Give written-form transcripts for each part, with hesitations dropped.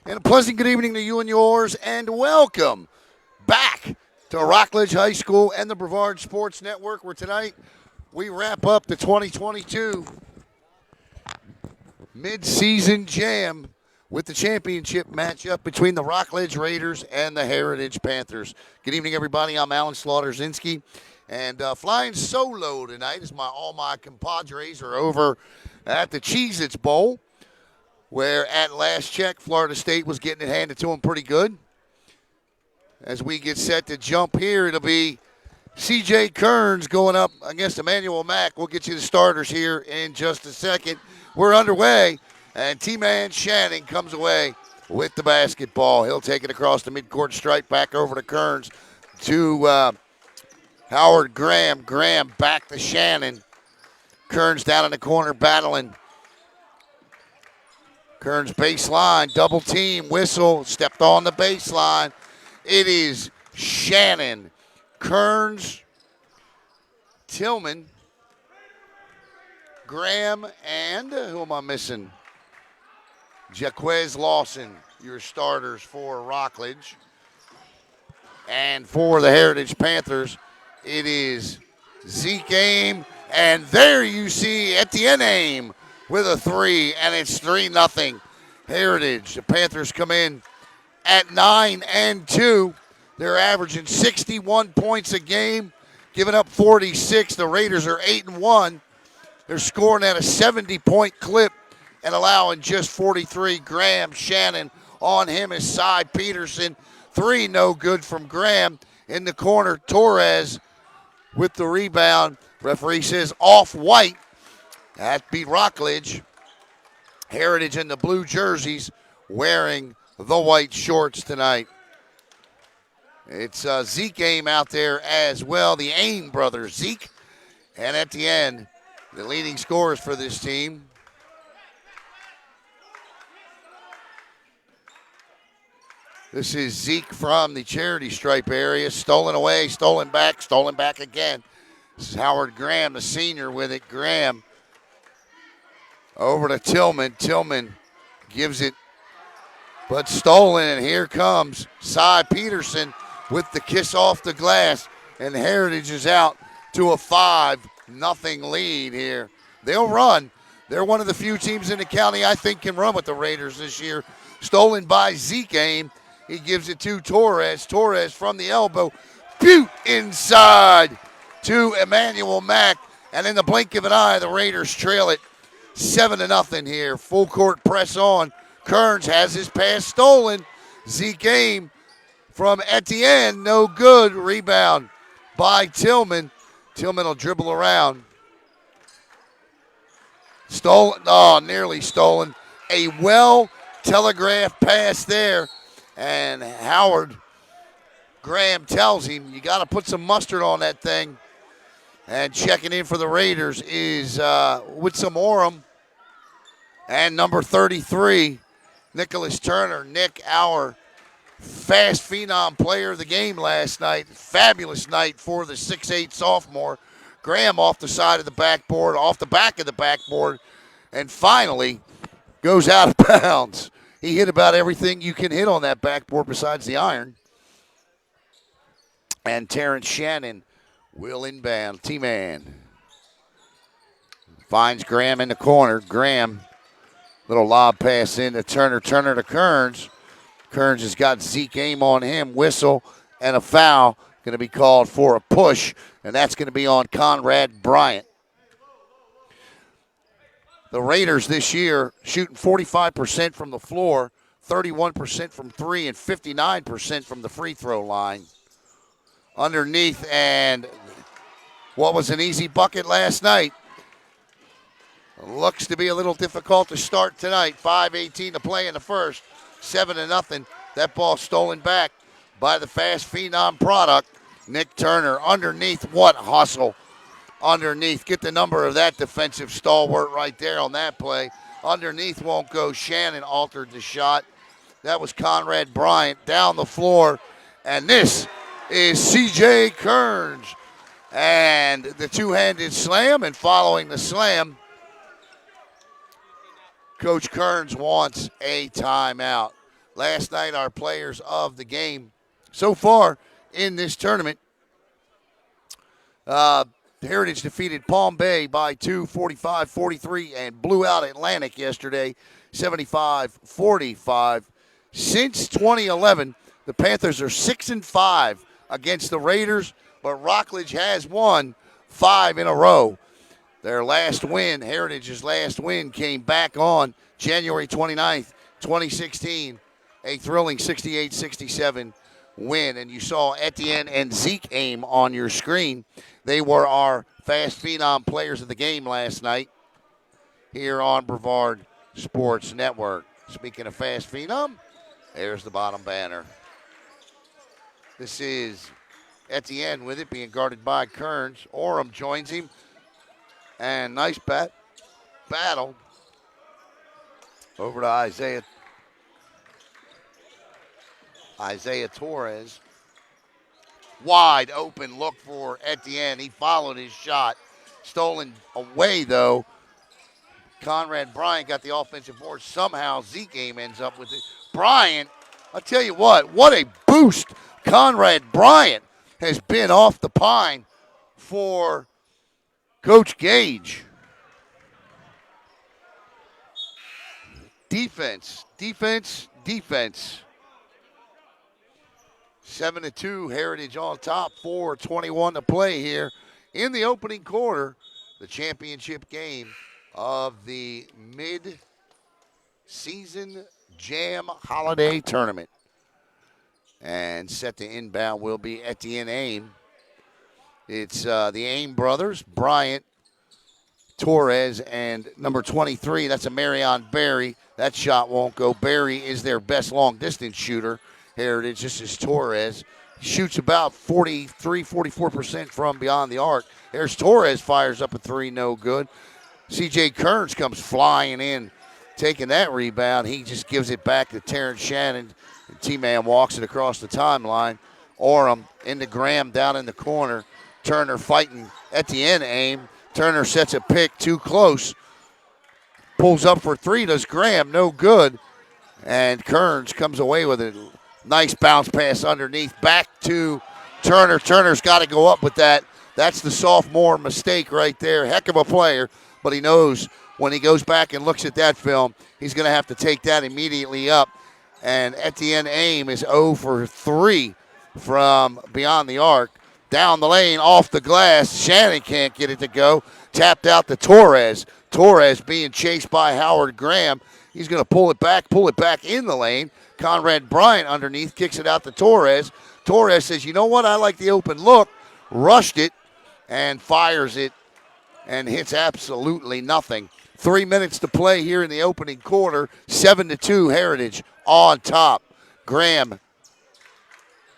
And a pleasant good evening to you and yours, and welcome back to Rockledge High School and the Brevard Sports Network, where tonight we wrap up the 2022 mid-season jam with the championship matchup between the Rockledge Raiders and the Heritage Panthers. Good evening, everybody. I'm Alan Slaughter-Zinski, and flying solo tonight as all my compadres are over at the Cheez-Its Bowl, where at last check, Florida State was getting it handed to them pretty good. As we get set to jump here, it'll be C.J. Kearns going up against Emmanuel Mack. We'll get you the starters here in just a second. We're underway, and T-Man Shannon comes away with the basketball. He'll take it across the midcourt stripe, back over to Kearns, to Howard Graham. Graham back to Shannon. Kearns down in the corner battling. Kearns baseline, double team, whistle, stepped on the baseline. It is Shannon, Kearns, Tillman, Graham, and who am I missing? Jaquez Lawson, your starters for Rockledge. And for the Heritage Panthers, it is Zeke Aim, and there you see Etienne Aim with a three, and it's 3-0 Heritage. The Panthers come in at 9-2. They're averaging 61 points a game, giving up 46. The Raiders are 8-1. They're scoring at a 70-point clip and allowing just 43. Graham, Shannon on him his side. Peterson, three no good from Graham. In the corner, Torres with the rebound. Referee says off-white. That beat Rockledge. Heritage in the blue jerseys wearing the white shorts tonight. It's Zeke Aim out there as well, the Aim brothers, Zeke and Etienne, the leading scorers for this team. This is Zeke from the charity stripe area, stolen away, stolen back again. This is Howard Graham, the senior, with it. Graham over to Tillman. Tillman gives it, but stolen, and here comes Cy Peterson with the kiss off the glass, and Heritage is out to a 5-0 lead here. They'll run. They're one of the few teams in the county I think can run with the Raiders this year. Stolen by Zeke Aim. He gives it to Torres. Torres from the elbow. Butte inside to Emmanuel Mack, and in the blink of an eye, the Raiders trail it 7-0 here. Full court press on. Kearns has his pass stolen. Zeke Aim from Etienne, no good. Rebound by Tillman. Tillman will dribble around. Stolen, nearly stolen. A well-telegraphed pass there. And Howard Graham tells him, you got to put some mustard on that thing. And checking in for the Raiders is Witsamorum and number 33, Nicholas Turner. Nick, our fast phenom player of the game last night. Fabulous night for the 6'8 sophomore. Graham off the side of the backboard, off the back of the backboard, and finally goes out of bounds. He hit about everything you can hit on that backboard besides the iron. And Terrence Shannon will inbound. T-Man finds Graham in the corner. Graham, little lob pass in to Turner. Turner to Kearns. Kearns has got Zeke Aim on him. Whistle and a foul going to be called for a push, and that's going to be on Conrad Bryant. The Raiders this year shooting 45% from the floor, 31% from three, and 59% from the free throw line. Underneath, and what was an easy bucket last night looks to be a little difficult to start tonight. 5:18 to play in the first, 7-0. That ball stolen back by the fast phenom product, Nick Turner. Underneath, what hustle. Underneath, get the number of that defensive stalwart right there on that play. Underneath won't go. Shannon altered the shot. That was Conrad Bryant down the floor. And this is C.J. Kearns. And the two-handed slam, and following the slam, Coach Kearns wants a timeout. last night our players of the game so far in this tournament. Heritage defeated Palm Bay by 2, 45-43, and blew out Atlantic yesterday, 75-45. Since 2011, the Panthers are 6-5 against the Raiders, but Rockledge has won 5 in a row. Their last win, Heritage's last win, came back on January 29th, 2016, a thrilling 68-67 win. And you saw Etienne and Zeke aim on your screen. They were our Fast Phenom players of the game last night here on Brevard Sports Network. Speaking of Fast Phenom, there's the bottom banner. This is Etienne with it, being guarded by Kearns. Orem joins him. And nice battle over to Isaiah Torres. Wide open look for Etienne. He followed his shot. Stolen away, though. Conrad Bryant got the offensive board. Somehow Zeke ends up with it. Bryant, I'll tell you what a boost Conrad Bryant has been off the pine for Coach Gage. Defense. 7-2, Heritage on top, 4:21 to play here in the opening quarter, the championship game of the mid-season Jam Holiday Tournament. And set to inbound will be Etienne Aim. It's the Aim brothers, Bryant, Torres, and number 23, that's a Marion Berry. That shot won't go. Berry is their best long-distance shooter. Heritage, this is Torres. He shoots about 44% from beyond the arc. There's Torres, fires up a three, no good. C.J. Kearns comes flying in, taking that rebound. He just gives it back to Terrence Shannon. T-Man walks it across the timeline. Orem into Graham down in the corner. Turner fighting Etienne Aim. Turner sets a pick too close. Pulls up for three, does Graham, no good. And Kearns comes away with it. Nice bounce pass underneath. Back to Turner. Turner's got to go up with that. That's the sophomore mistake right there. Heck of a player, but he knows when he goes back and looks at that film, he's going to have to take that immediately up. And Etienne Aim is 0 for 3 from beyond the arc. Down the lane, off the glass. Shannon can't get it to go. Tapped out to Torres. Torres being chased by Howard Graham. He's going to pull it back in the lane. Conrad Bryant underneath kicks it out to Torres. Torres says, you know what, I like the open look. Rushed it and fires it and hits absolutely nothing. 3 minutes to play here in the opening quarter. 7-2, Heritage on top. Graham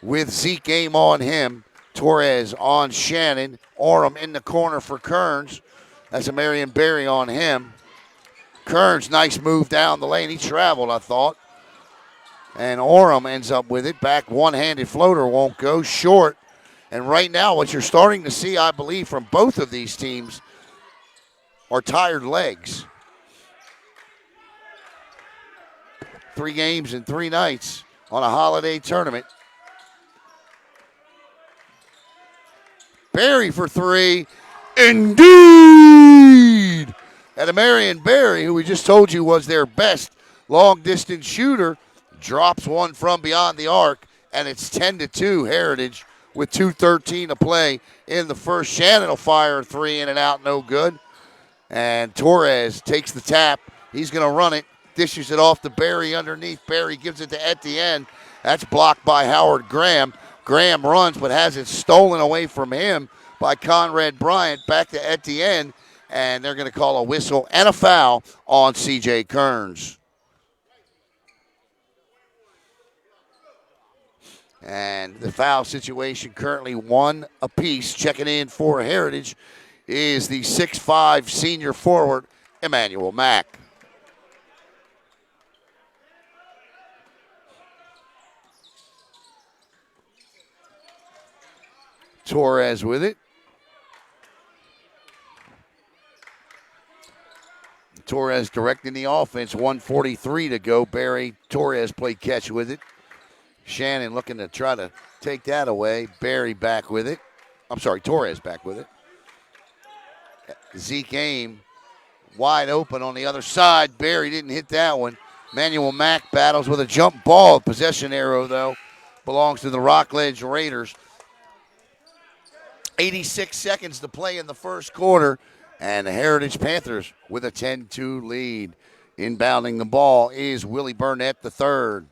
with Zeke game on him. Torres on Shannon. Orem in the corner for Kearns. That's a Marion Berry on him. Kearns, nice move down the lane. He traveled, I thought. And Orem ends up with it. Back one-handed floater won't go. Short. And right now what you're starting to see, I believe, from both of these teams are tired legs. 3 games in 3 nights on a holiday tournament. Berry for 3. Indeed! And a Marion Berry, who we just told you was their best long-distance shooter, drops one from beyond the arc, and it's 10-2 Heritage with 2:13 to play in the first. Shannon will fire a 3 in and out, no good. And Torres takes the tap. He's going to run it, dishes it off to Berry underneath. Berry gives it to Etienne. That's blocked by Howard Graham. Graham runs but has it stolen away from him by Conrad Bryant. Back to Etienne, and they're going to call a whistle and a foul on C.J. Kearns. And the foul situation currently 1 apiece. Checking in for Heritage is the 6'5 senior forward, Emmanuel Mack. Torres with it. Torres directing the offense. 1:43 to go. Barry Torres played catch with it. Shannon looking to try to take that away. Barry back with it. I'm sorry, Torres back with it. Zeke Aim wide open on the other side. Barry didn't hit that one. Manuel Mack battles with a jump ball. Possession arrow, though, belongs to the Rockledge Raiders. 86 seconds to play in the first quarter, and the Heritage Panthers with a 10-2 lead. Inbounding the ball is Willie Burnett III.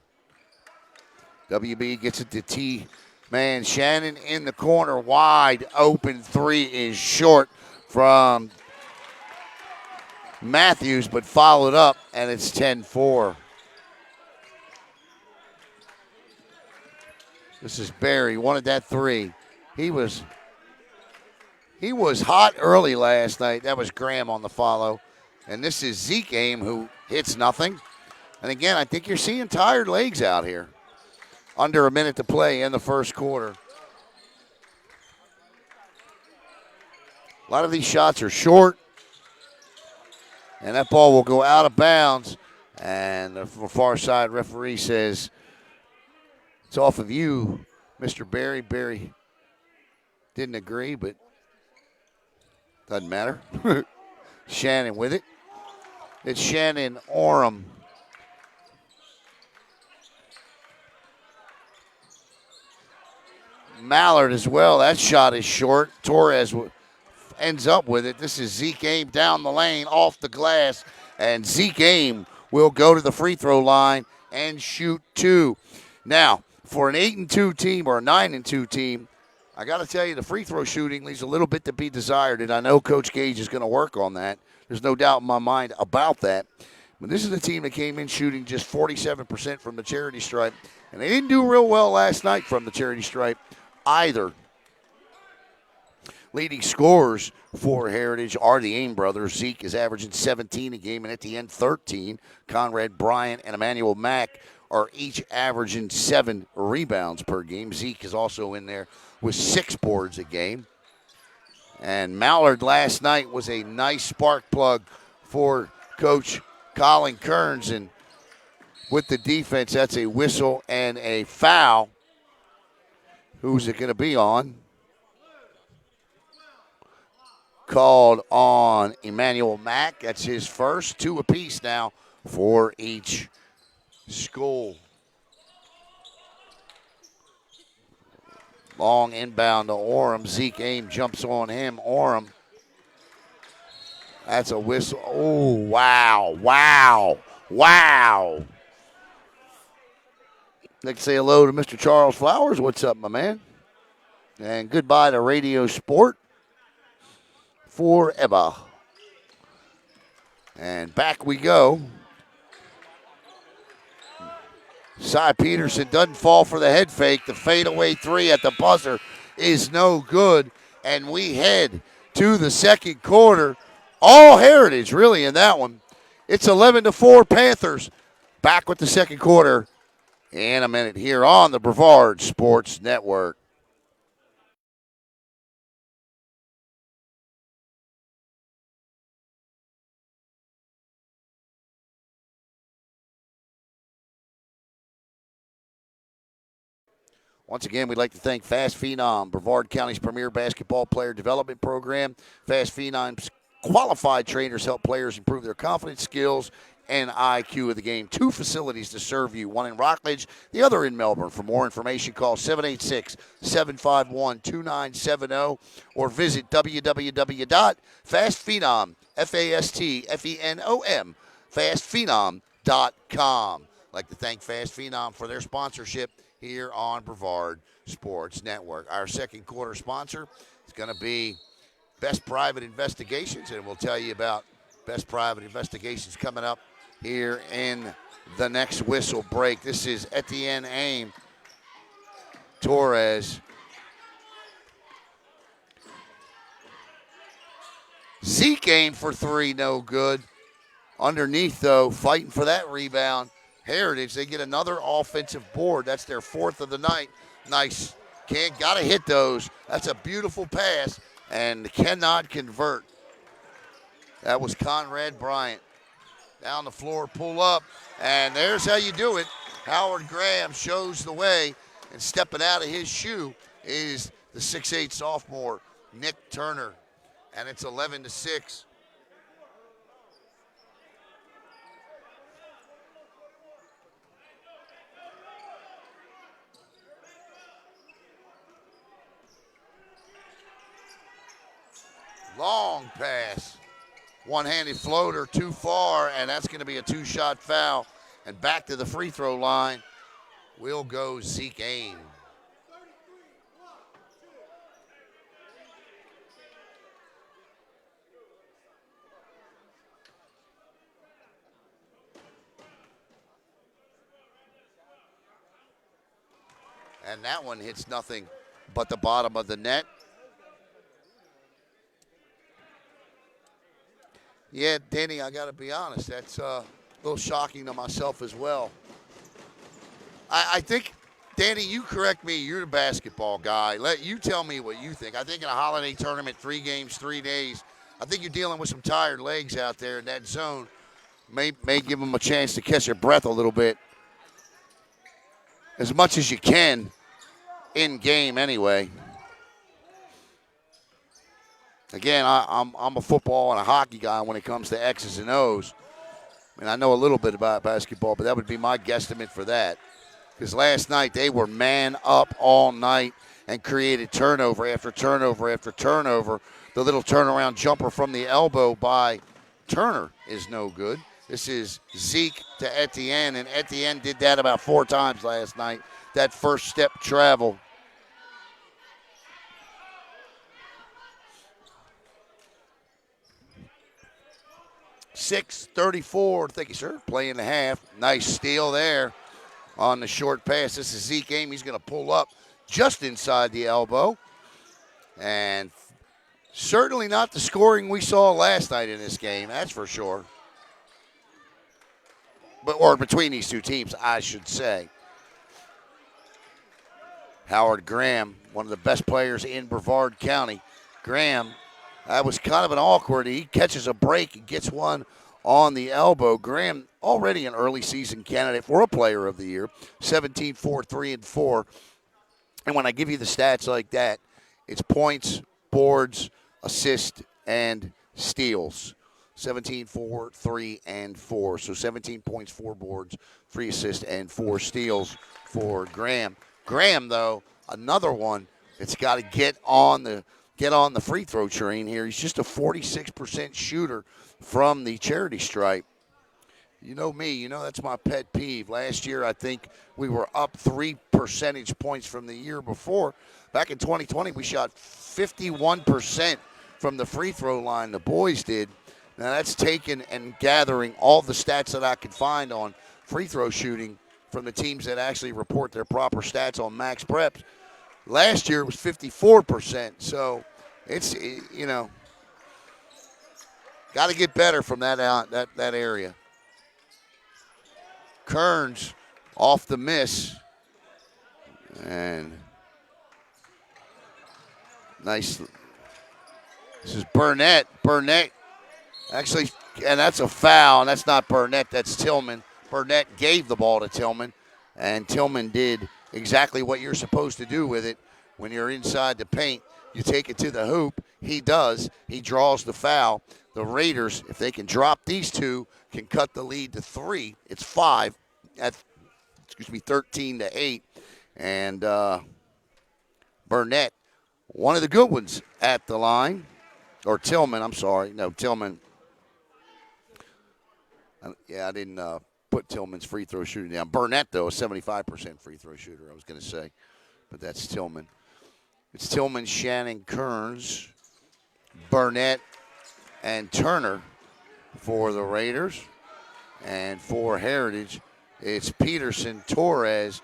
WB gets it to T-Man Shannon in the corner. Wide open three is short from Matthews, but followed up, and it's 10-4. This is Barry, wanted that three. He was hot early last night. That was Graham on the follow. And this is Zeke Aim, who hits nothing. And again, I think you're seeing tired legs out here. Under a minute to play in the first quarter. A lot of these shots are short. And that ball will go out of bounds. And the far side referee says, it's off of you, Mr. Barry. Barry didn't agree, but doesn't matter. Shannon with it. It's Shannon Orem. Mallard as well. That shot is short. Torres ends up with it. This is Zeke Aim down the lane, off the glass. And Zeke Aim will go to the free throw line and shoot two. Now, for an 8-2 team or a 9-2 team, I got to tell you, the free throw shooting leaves a little bit to be desired, and I know Coach Gage is going to work on that. There's no doubt in my mind about that. But this is a team that came in shooting just 47% from the charity stripe, and they didn't do real well last night from the charity stripe either. Leading scorers for Heritage are the Aim brothers. Zeke is averaging 17 a game, and at the end, 13. Conrad Bryant and Emmanuel Mack are each averaging 7 rebounds per game. Zeke is also in there with 6 boards a game. And Mallard last night was a nice spark plug for Coach Colin Kearns. And with the defense, that's a whistle and a foul. Who's it going to be on? Called on Emmanuel Mack. That's his first. 2 apiece now for each school. Long inbound to Orem. Zeke Aim jumps on him. Orem. That's a whistle. Oh, wow, wow, wow. I'd like to say hello to Mr. Charles Flowers. What's up, my man? And goodbye to Radio Sport forever. And back we go. Cy Peterson doesn't fall for the head fake. The fadeaway three at the buzzer is no good. And we head to the second quarter. All Heritage, really, in that one. It's 11-4 Panthers. Back with the second quarter in a minute here on the Brevard Sports Network. Once again, we'd like to thank Fast Phenom, Brevard County's premier basketball player development program. Fast Phenom's qualified trainers help players improve their confidence, skills, and IQ of the game. 2 facilities to serve you, one in Rockledge, the other in Melbourne. For more information, call 786-751-2970 or visit www.fastphenom, F-A-S-T-F-E-N-O-M, fastphenom.com. I'd like to thank Fast Phenom for their sponsorship here on Brevard Sports Network. Our second quarter sponsor is going to be Best Private Investigations, and we'll tell you about Best Private Investigations coming up here in the next whistle break. This is Etienne Aim. Torres. Zeke Aim for 3, no good. Underneath, though, fighting for that rebound. Heritage, they get another offensive board. That's their 4th of the night. Nice. Got to hit those. That's a beautiful pass and cannot convert. That was Conrad Bryant. Down the floor, pull up, and there's how you do it. Howard Graham shows the way, and stepping out of his shoe is the 6'8 sophomore, Nick Turner. And it's 11-6. Long pass. One-handed floater too far, and that's going to be a two-shot foul. And back to the free throw line will go Zeke Aim. And that one hits nothing but the bottom of the net. Yeah, Danny, I got to be honest. That's a little shocking to myself as well. I think, Danny, you correct me. You're the basketball guy. Let you tell me what you think. I think in a holiday tournament, 3 games, 3 days, I think you're dealing with some tired legs out there in that zone. May give them a chance to catch their breath a little bit. As much as you can in game anyway. Again, I'm a football and a hockey guy when it comes to X's and O's. I mean, I know a little bit about basketball, but that would be my guesstimate for that. Because last night they were man up all night and created turnover after turnover after turnover. The little turnaround jumper from the elbow by Turner is no good. This is Zeke to Etienne, and Etienne did that about 4 times last night. That first step travel. .634, thank you, sir. Play in the half. Nice steal there on the short pass. This is Zeke Aim. He's going to pull up just inside the elbow. And certainly not the scoring we saw last night in this game, that's for sure. Or between these two teams, I should say. Howard Graham, one of the best players in Brevard County. Graham, that was kind of an awkward. He catches a break and gets one on the elbow. Graham, already an early season candidate for a player of the year. 17-4, 3-4. And when I give you the stats like that, it's points, boards, assists, and steals. 17-4, 3-4. So 17 points, 4 boards, 3 assists, and 4 steals for Graham. Graham, though, another one that's got to get on the free throw train here. He's just a 46% shooter from the charity stripe. You know me, you know that's my pet peeve. Last year, I think we were up 3 percentage points from the year before. Back in 2020, we shot 51% from the free throw line. The boys did. Now, that's taken and gathering all the stats that I could find on free throw shooting from the teams that actually report their proper stats on Max Preps. Last year, it was 54%. So, it's, you know, got to get better from that area. Kearns off the miss. And nice. This is Burnett. Burnett actually, and that's a foul. And that's not Burnett, that's Tillman. Burnett gave the ball to Tillman, and Tillman did exactly what you're supposed to do with it when you're inside the paint. You take it to the hoop. He does. He draws the foul. The Raiders, if they can drop these two, can cut the lead to 3. It's 5 at, 13-8. And Burnett, one of the good ones at the line. Or Tillman, I'm sorry. No, Tillman. Yeah, I didn't put Tillman's free throw shooting down. Burnett, though, a 75% free throw shooter, I was going to say. But that's Tillman. It's Tillman, Shannon, Kearns, Burnett, and Turner for the Raiders. And for Heritage, it's Peterson, Torres,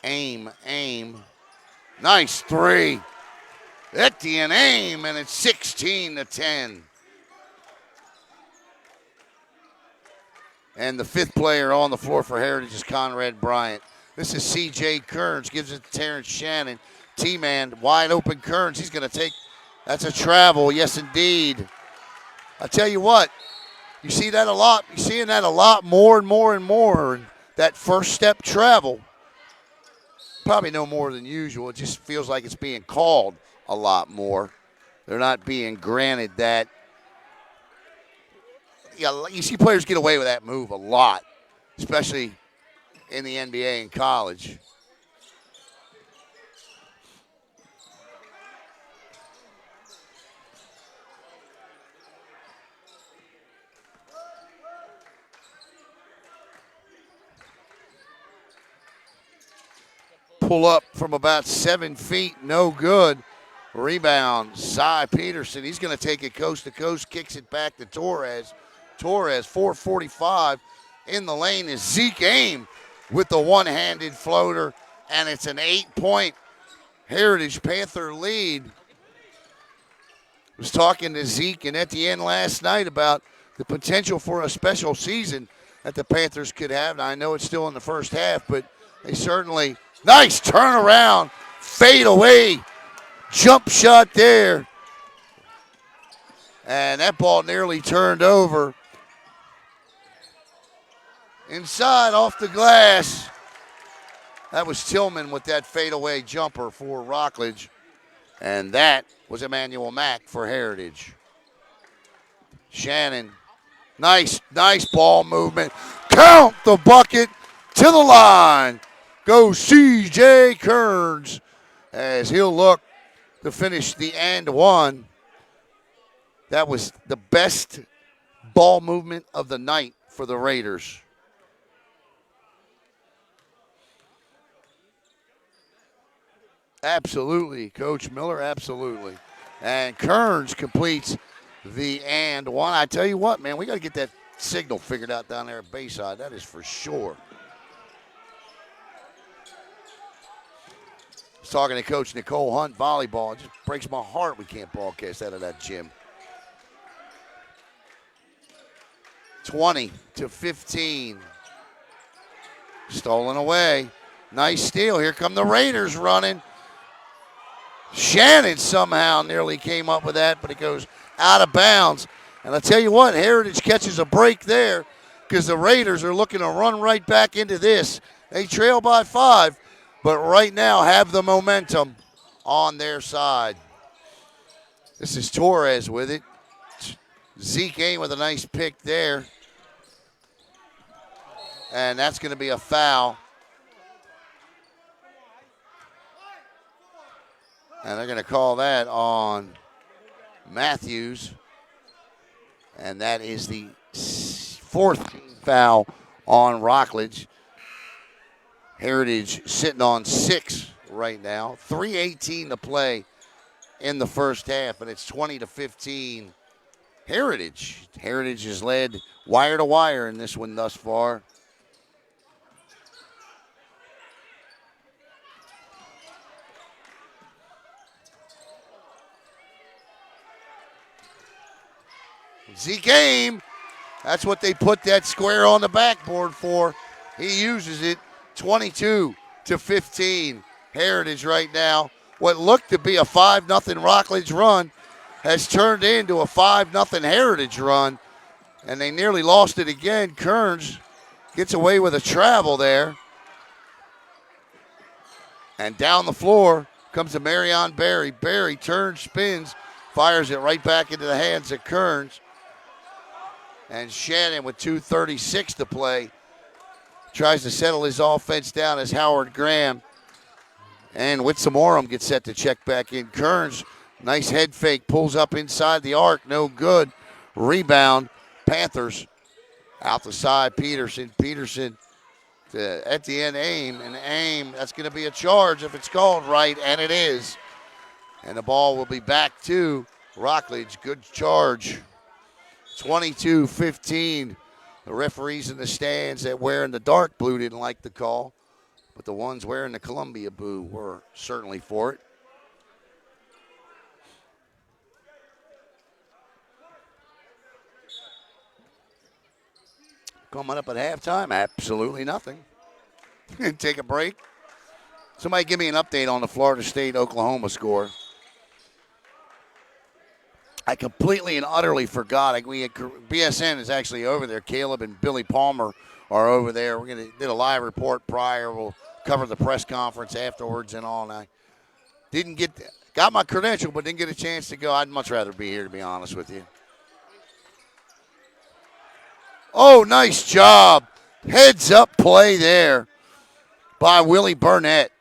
Aim. Nice 3. Etienne Aim, and it's 16-10. And the 5th player on the floor for Heritage is Conrad Bryant. This is C.J. Kearns, gives it to Terrence Shannon. T-man, wide open Kearns. He's going to take, that's a travel, yes indeed. I tell you what, You see that a lot. You're seeing that a lot more and more and more. And that first step travel, probably no more than usual. It just feels like it's being called a lot more. They're not being granted that. Yeah, you see players get away with that move a lot, especially in the NBA and college. Pull up from about 7 feet, no good. Rebound, Cy Peterson. He's going to take it coast to coast, kicks it back to Torres. Torres, 4:45 in the lane is Zeke Aim with the one-handed floater, and it's an 8-point Heritage Panther lead. I was talking to Zeke and Etienne last night about the potential for a special season that the Panthers could have. Now, I know it's still in the first half, but they certainly – nice turnaround, fade away, jump shot there. And that ball nearly turned over. Inside, off the glass. That was Tillman with that fadeaway jumper for Rockledge. And that was Emmanuel Mack for Heritage. Shannon, nice ball movement. Count the bucket to the line. Goes C.J. Kearns as he'll look to finish the and one. That was the best ball movement of the night for the Raiders. Absolutely, Coach Miller, absolutely. And Kearns completes the and one. I tell you what, man, we got to get that signal figured out down there at Bayside. That is for sure. I was talking to Coach Nicole Hunt, volleyball. It just breaks my heart we can't broadcast out of that gym. 20-15. Stolen away. Nice steal. Here come the Raiders running. Shannon somehow nearly came up with that, but it goes out of bounds. And I tell you what, Heritage catches a break there because the Raiders are looking to run right back into this. They trail by 5, but right now have the momentum on their side. This is Torres with it. Zeke Aim with a nice pick there. And that's going to be a foul. And they're going to call that on Matthews. And that is the 4th foul on Rockledge. Heritage sitting on 6 right now. 3:18 to play in the first half, and it's 20-15 Heritage. Heritage has led wire to wire in this one thus far. Zeke Aim, that's what they put that square on the backboard for. He uses it. 22-15 Heritage right now. What looked to be a 5-0 Rockledge run has turned into a 5-0 Heritage run, and they nearly lost it again. Kearns gets away with a travel there. And down the floor comes to Marion Berry. Berry turns, spins, fires it right back into the hands of Kearns. And Shannon with 2:36 to play tries to settle his offense down as Howard Graham and Witsamorum gets set to check back in. Kearns, nice head fake, pulls up inside the arc, no good. Rebound, Panthers out the side. Peterson to Etienne Aim, and Aim, that's going to be a charge if it's called right, and it is. And the ball will be back to Rockledge. Good charge. 22-15. The referees in the stands that wearing the dark blue didn't like the call, but the ones wearing the Columbia blue were certainly for it. Coming up at halftime, absolutely nothing. Take a break. Somebody give me an update on the Florida State-Oklahoma score. I completely and utterly forgot. BSN is actually over there. Caleb and Billy Palmer are over there. We're gonna did a live report prior. We'll cover the press conference afterwards and all. And I got my credential, but didn't get a chance to go. I'd much rather be here, to be honest with you. Oh, nice job. Heads up play there by Willie Burnett.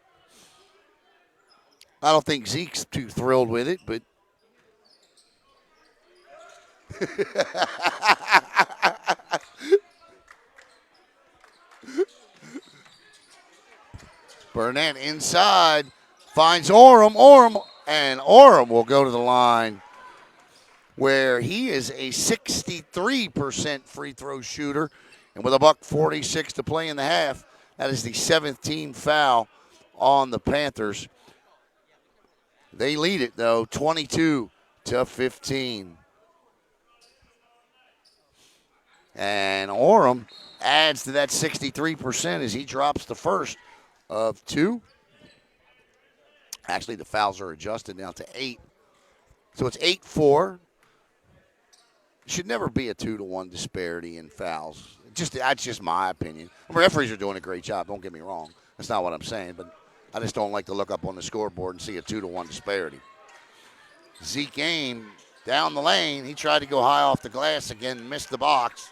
I don't think Zeke's too thrilled with it, but Burnett inside finds Orem, and Orem will go to the line where he is a 63% free throw shooter, and with a $1:46 to play in the half, that is the 7th team foul on the Panthers. They lead it, though, 22-15. And Orem adds to that 63% as he drops the first of two. Actually, the fouls are adjusted now to 8. So it's 8-4. Should never be a 2-1 disparity in fouls. That's just my opinion. The referees are doing a great job. Don't get me wrong. That's not what I'm saying, but I just don't like to look up on the scoreboard and see a 2-1 disparity. Zeke Aim down the lane. He tried to go high off the glass again, missed the box.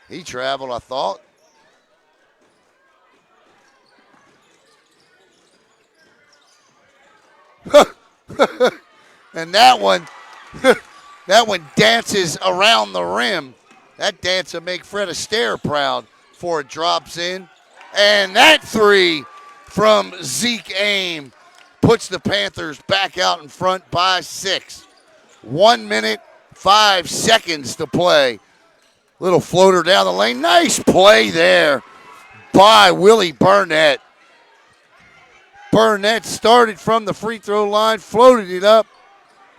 He traveled, I thought. And that one dances around the rim. That dance will make Fred Astaire proud before it drops in. And that three from Zeke Aim puts the Panthers back out in front by 6. 1 minute, 5 seconds to play. Little floater down the lane. Nice play there by Willie Burnett. Burnett started from the free throw line, floated it up,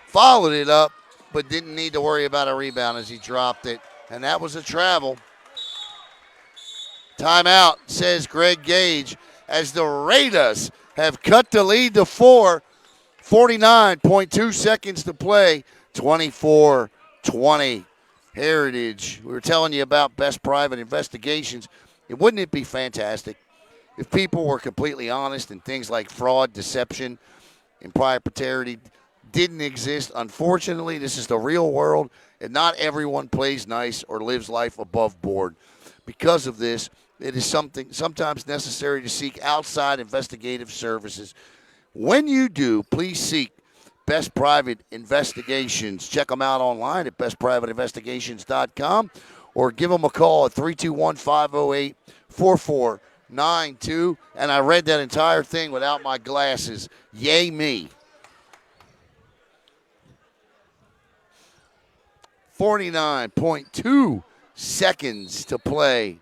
followed it up, but didn't need to worry about a rebound as he dropped it. And that was a travel. Timeout, says Greg Gage, as the Raiders have cut the lead to 4. 49.2 seconds to play, 24-20. Heritage, we were telling you about best private investigations. Wouldn't it be fantastic if people were completely honest and things like fraud, deception, and propriety didn't exist? Unfortunately, this is the real world, and not everyone plays nice or lives life above board. Because of this, it is sometimes necessary to seek outside investigative services. When you do, please seek Best Private Investigations. Check them out online at bestprivateinvestigations.com or give them a call at 321-508-4492. And I read that entire thing without my glasses. Yay me. 49.2 seconds to play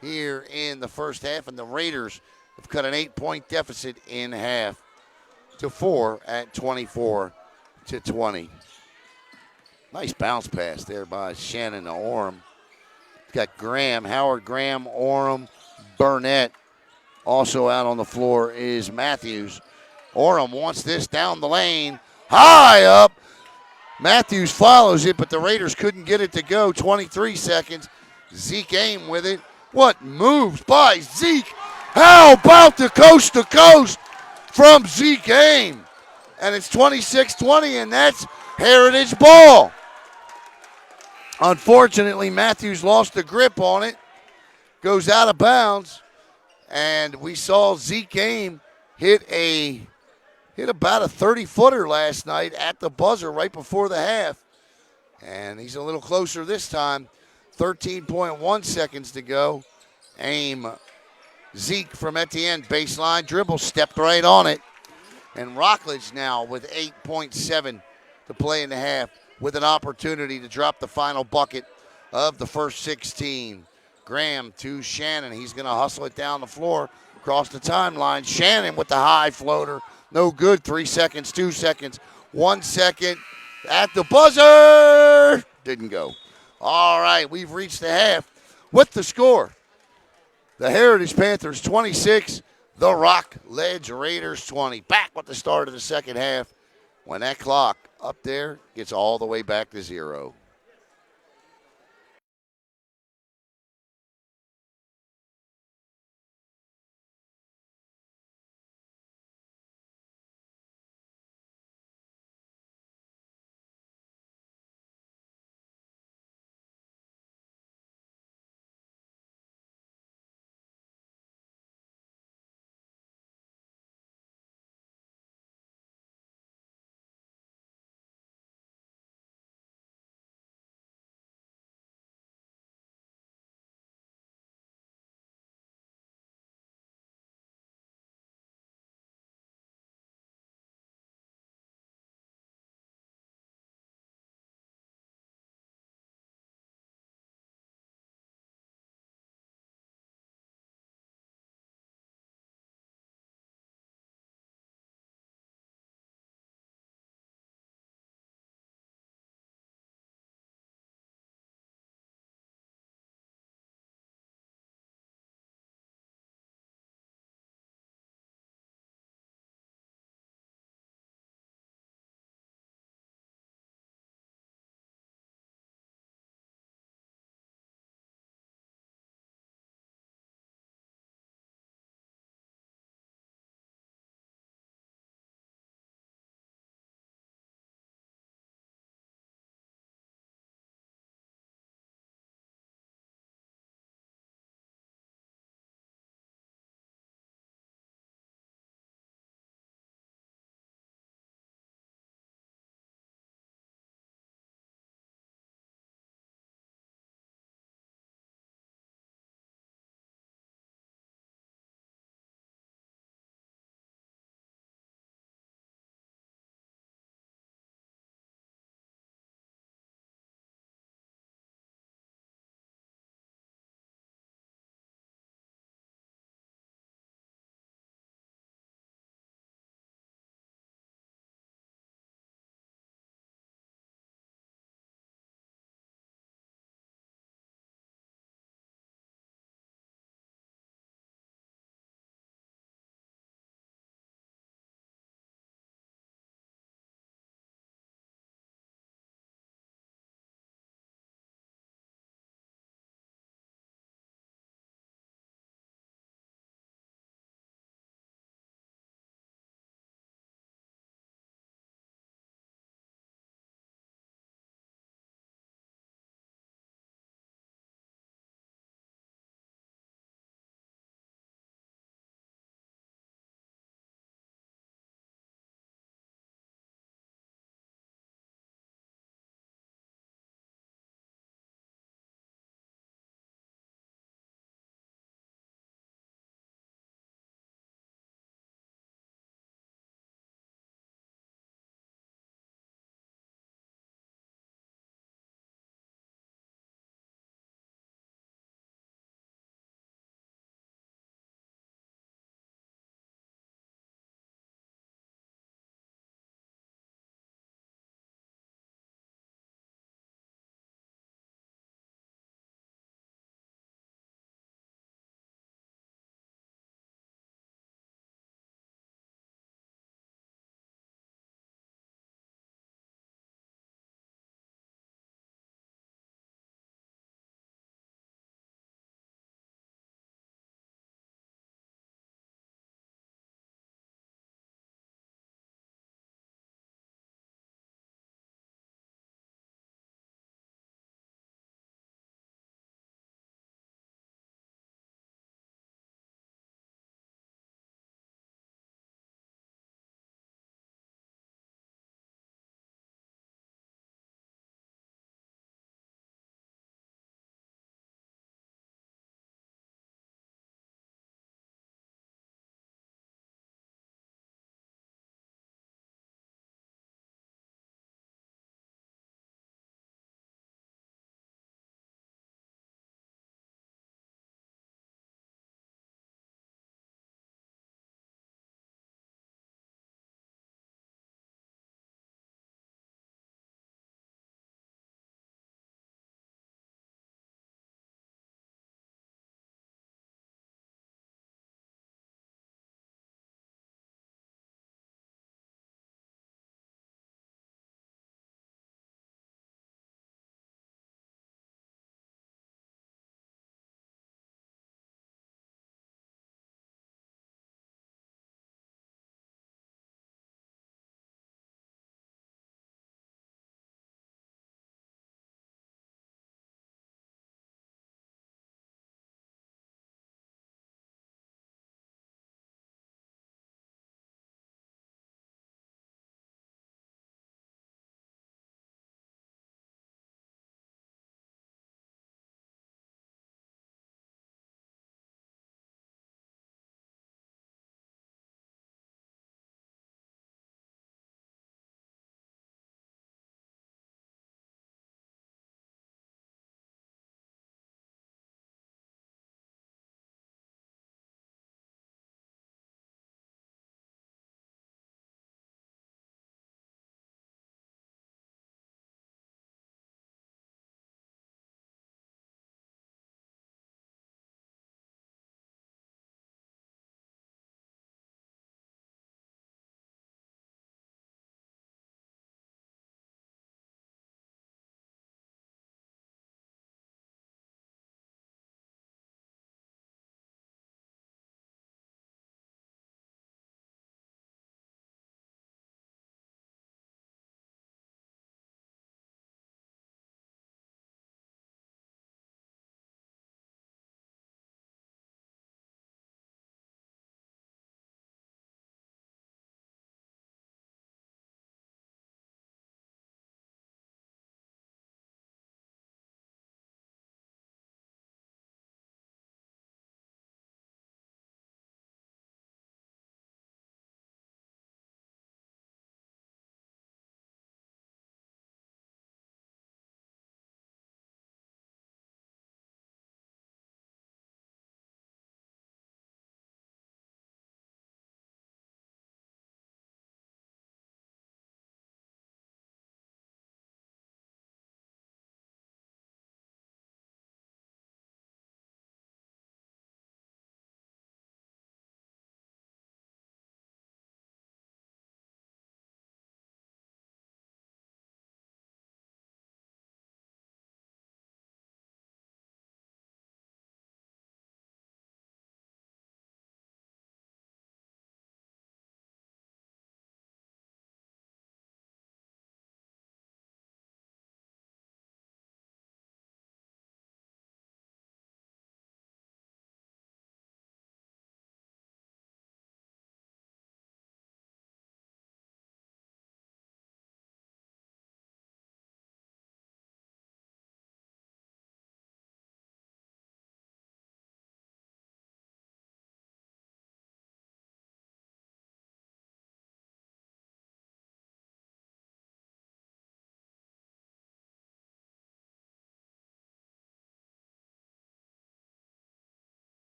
here in the first half, and the Raiders have cut an 8-point deficit in half to 4 at 24-20. Nice bounce pass there by Shannon to Orem. Got Howard Graham, Orem, Burnett. Also out on the floor is Matthews. Orem wants this down the lane. High up. Matthews follows it, but the Raiders couldn't get it to go. 23 seconds. Zeke Aim with it. What moves by Zeke? How about the coast to coast from Zeke Aim? And it's 26-20, and that's Heritage ball. Unfortunately, Matthews lost the grip on it. Goes out of bounds. And we saw Zeke Aim hit about a 30-footer last night at the buzzer right before the half. And he's a little closer this time. 13.1 seconds to go. Aim. Zeke from Etienne, baseline dribble, stepped right on it. And Rockledge now with 8.7 to play in the half with an opportunity to drop the final bucket of the first 16. Graham to Shannon. He's going to hustle it down the floor, across the timeline. Shannon with the high floater. No good. 3 seconds, 2 seconds, 1 second. At the buzzer. Didn't go. All right, we've reached the half with the score. The Heritage Panthers 26, the Rockledge Raiders 20. Back with the start of the second half when that clock up there, gets all the way back to 0.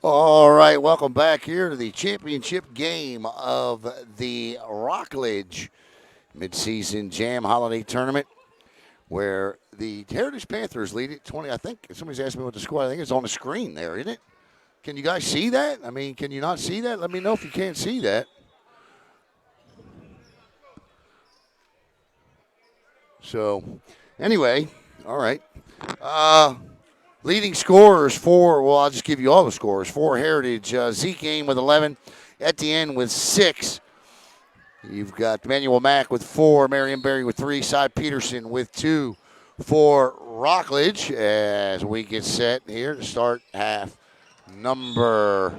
All right, welcome back here to the championship game of the Rockledge Midseason Jam Holiday Tournament, where the Heritage Panthers lead it 20. I think somebody's asked me what the score. I think it's on the screen there, isn't it? Can you guys see that? I mean, can you not see that? Let me know if you can't see that. So, anyway, all right. Leading scorers for, well, I'll just give you all the scores. For Heritage, Zeke Aim with 11, Etienne with 6. You've got Emmanuel Mack with 4, Marion Berry with 3, Cy Peterson with 2 for Rockledge as we get set here to start half number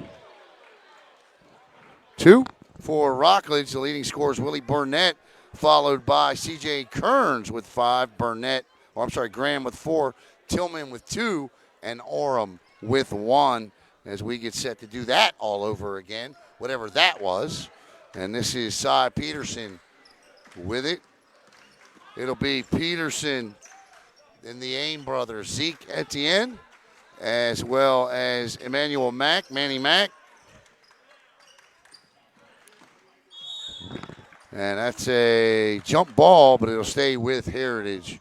2. For Rockledge, the leading scorer is Willie Burnett, followed by C.J. Kearns with 5, Graham with 4, Tillman with 2, and Orem with 1 as we get set to do that all over again, whatever that was. And this is Cy Peterson with it. It'll be Peterson and the Aim brothers, Zeke Etienne, as well as Emmanuel Mack, Manny Mack. And that's a jump ball, but it'll stay with Heritage.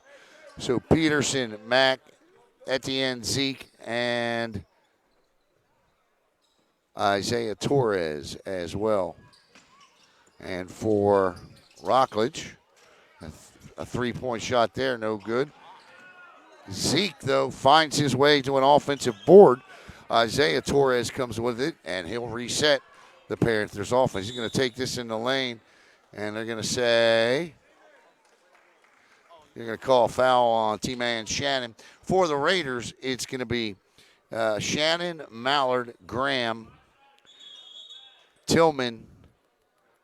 So Peterson, Mack, Etienne, Zeke, and Isaiah Torres as well. And for Rockledge, a three-point shot there, no good. Zeke, though, finds his way to an offensive board. Isaiah Torres comes with it, and he'll reset the Panthers' offense. He's going to take this in the lane, and they're going to say, you're going to call a foul on T-Man Shannon. For the Raiders, it's going to be Shannon, Mallard, Graham, Tillman,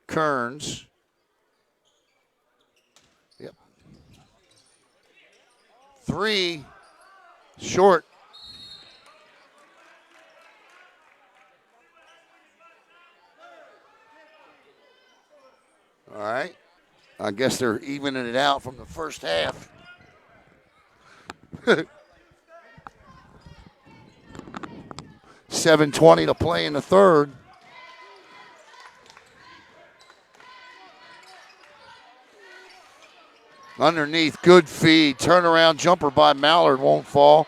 Kearns. Yep. 3 short. All right. I guess they're evening it out from the first half. 7:20 to play in the third. Underneath, good feed. Turnaround jumper by Mallard won't fall.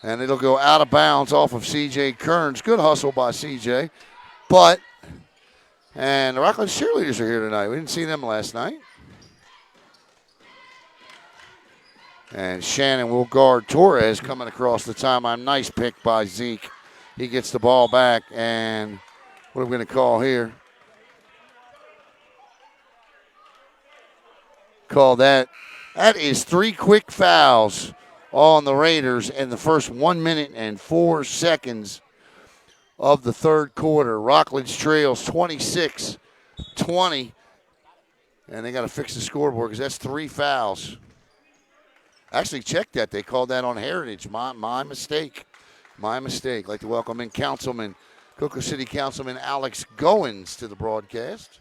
And it'll go out of bounds off of C.J. Kearns. Good hustle by C.J. And the Rockledge cheerleaders are here tonight. We didn't see them last night. And Shannon will guard Torres coming across the timeline. Nice pick by Zeke. He gets the ball back. And what are we going to call here? Call that. That is 3 quick fouls on the Raiders in the first 1 minute and 4 seconds of the third quarter. Rockledge trails 26-20. And they got to fix the scoreboard because that's 3 fouls. Actually, check that. They called that on Heritage. My mistake. My mistake. I'd like to welcome in Cocoa City Councilman Alex Goins to the broadcast.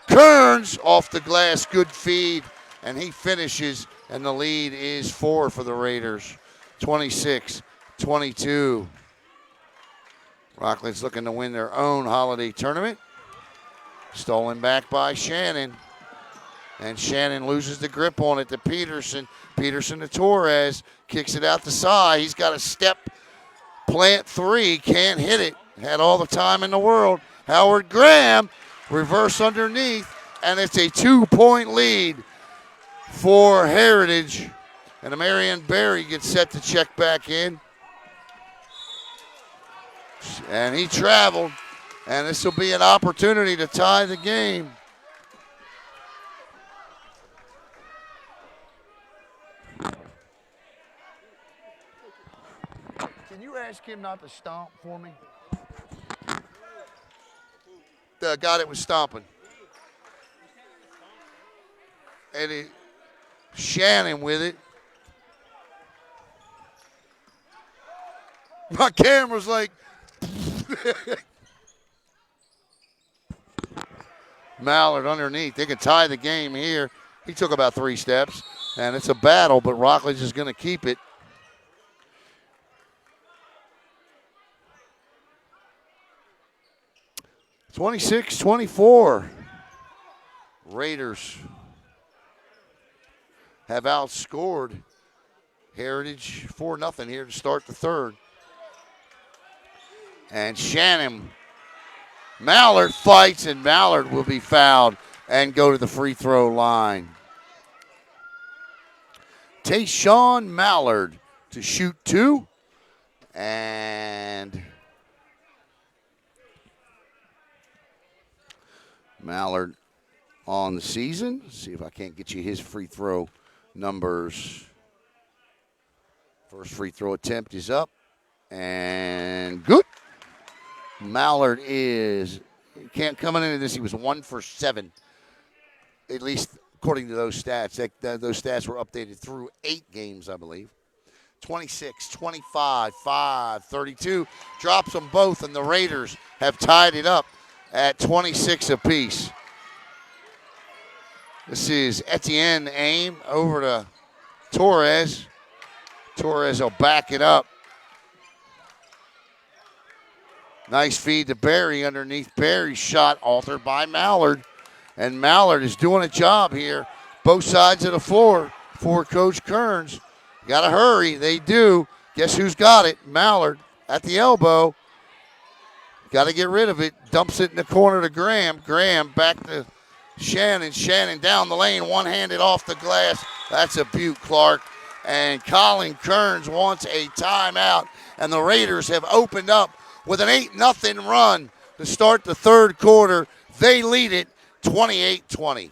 Kearns off the glass. Good feed. And he finishes. And the lead is 4 for the Raiders. 26-22. Rockledge looking to win their own holiday tournament. Stolen back by Shannon. And Shannon loses the grip on it to Peterson. Peterson to Torres. Kicks it out the side. He's got a step. Plant 3. Can't hit it. Had all the time in the world. Howard Graham. Reverse underneath. And it's a 2-point lead for Heritage. And Marion Berry gets set to check back in. And he traveled. And this will be an opportunity to tie the game. Can you ask him not to stomp for me? The guy that was stomping. And Shannon with it. My camera's like. Mallard underneath. They can tie the game here. He took about 3 steps. And it's a battle, but Rockledge is going to keep it. 26-24. Raiders have outscored Heritage 4-0 here to start the third. And Shannon Mallard fights, and Mallard will be fouled and go to the free throw line. Tayshawn Mallard to shoot 2. And Mallard on the season. Let's see if I can't get you his free throw numbers. First free throw attempt is up and good. Mallard coming into this, he was 1 for 7, at least according to those stats. Those stats were updated through 8 games, I believe. 26, 25, 5, 32. Drops them both, and the Raiders have tied it up at 26 apiece. This is Etienne aim over to Torres. Torres will back it up. Nice feed to Barry underneath. Barry's shot altered by Mallard. And Mallard is doing a job here. Both sides of the floor for Coach Kearns. Got to hurry. They do. Guess who's got it? Mallard at the elbow. Got to get rid of it. Dumps it in the corner to Graham. Graham back to Shannon. Shannon down the lane. One-handed off the glass. That's a beaut, Clark. And Colin Kearns wants a timeout. And the Raiders have opened up with an 8-0 run to start the third quarter. They lead it 28-20.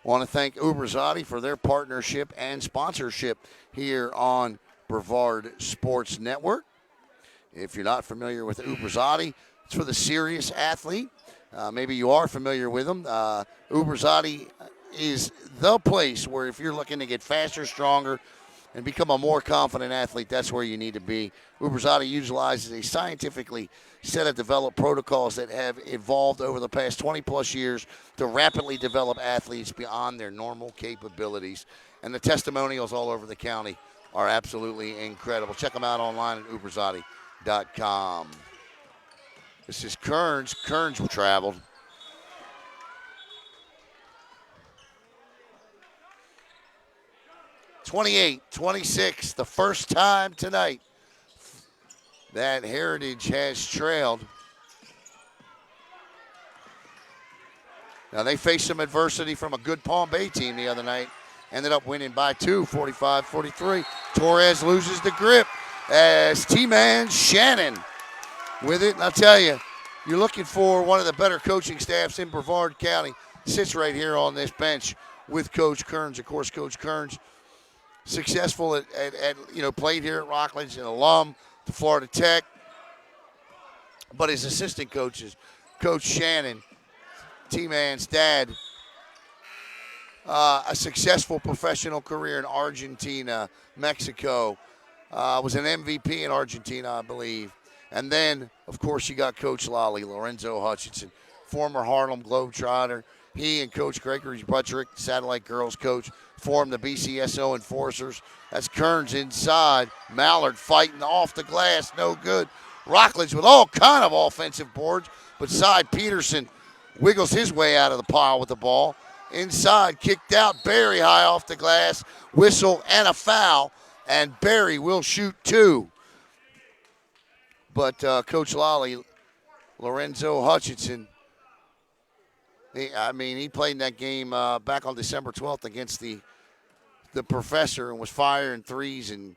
I want to thank Uberzati for their partnership and sponsorship here on Brevard Sports Network. If you're not familiar with Uberzati, it's for the serious athlete. Maybe you are familiar with them. Uberzati is the place where if you're looking to get faster, stronger, and become a more confident athlete, that's where you need to be. Uberzati utilizes a scientifically set of developed protocols that have evolved over the past 20-plus years to rapidly develop athletes beyond their normal capabilities. And the testimonials all over the county are absolutely incredible. Check them out online at uberzati.com. This is Kearns. Kearns traveled. (28-26), the first time tonight that Heritage has trailed. Now, they faced some adversity from a good Palm Bay team the other night. Ended up winning by 2, 45-43. Torres loses the grip as T-Man Shannon with it. And I'll tell you, you're looking for one of the better coaching staffs in Brevard County. Sits right here on this bench with Coach Kearns. Of course, Coach Kearns, successful at played here at Rockledge, an alum to Florida Tech. But his assistant coaches, Coach Shannon, T-Man's dad, a successful professional career in Argentina, Mexico, was an MVP in Argentina, I believe. And then, of course, you got Coach Lally, Lorenzo Hutchinson, former Harlem Globetrotter. He and Coach Gregory Buttrick, Satellite Girls coach, formed the BCSO Enforcers. That's Kearns inside. Mallard fighting off the glass, no good. Rockledge with all kind of offensive boards, but Cy Peterson wiggles his way out of the pile with the ball. Inside, kicked out, Barry high off the glass, whistle and a foul, and Barry will shoot 2. But Coach Lally, Lorenzo Hutchinson, he played in that game back on December 12th against the professor and was firing threes and,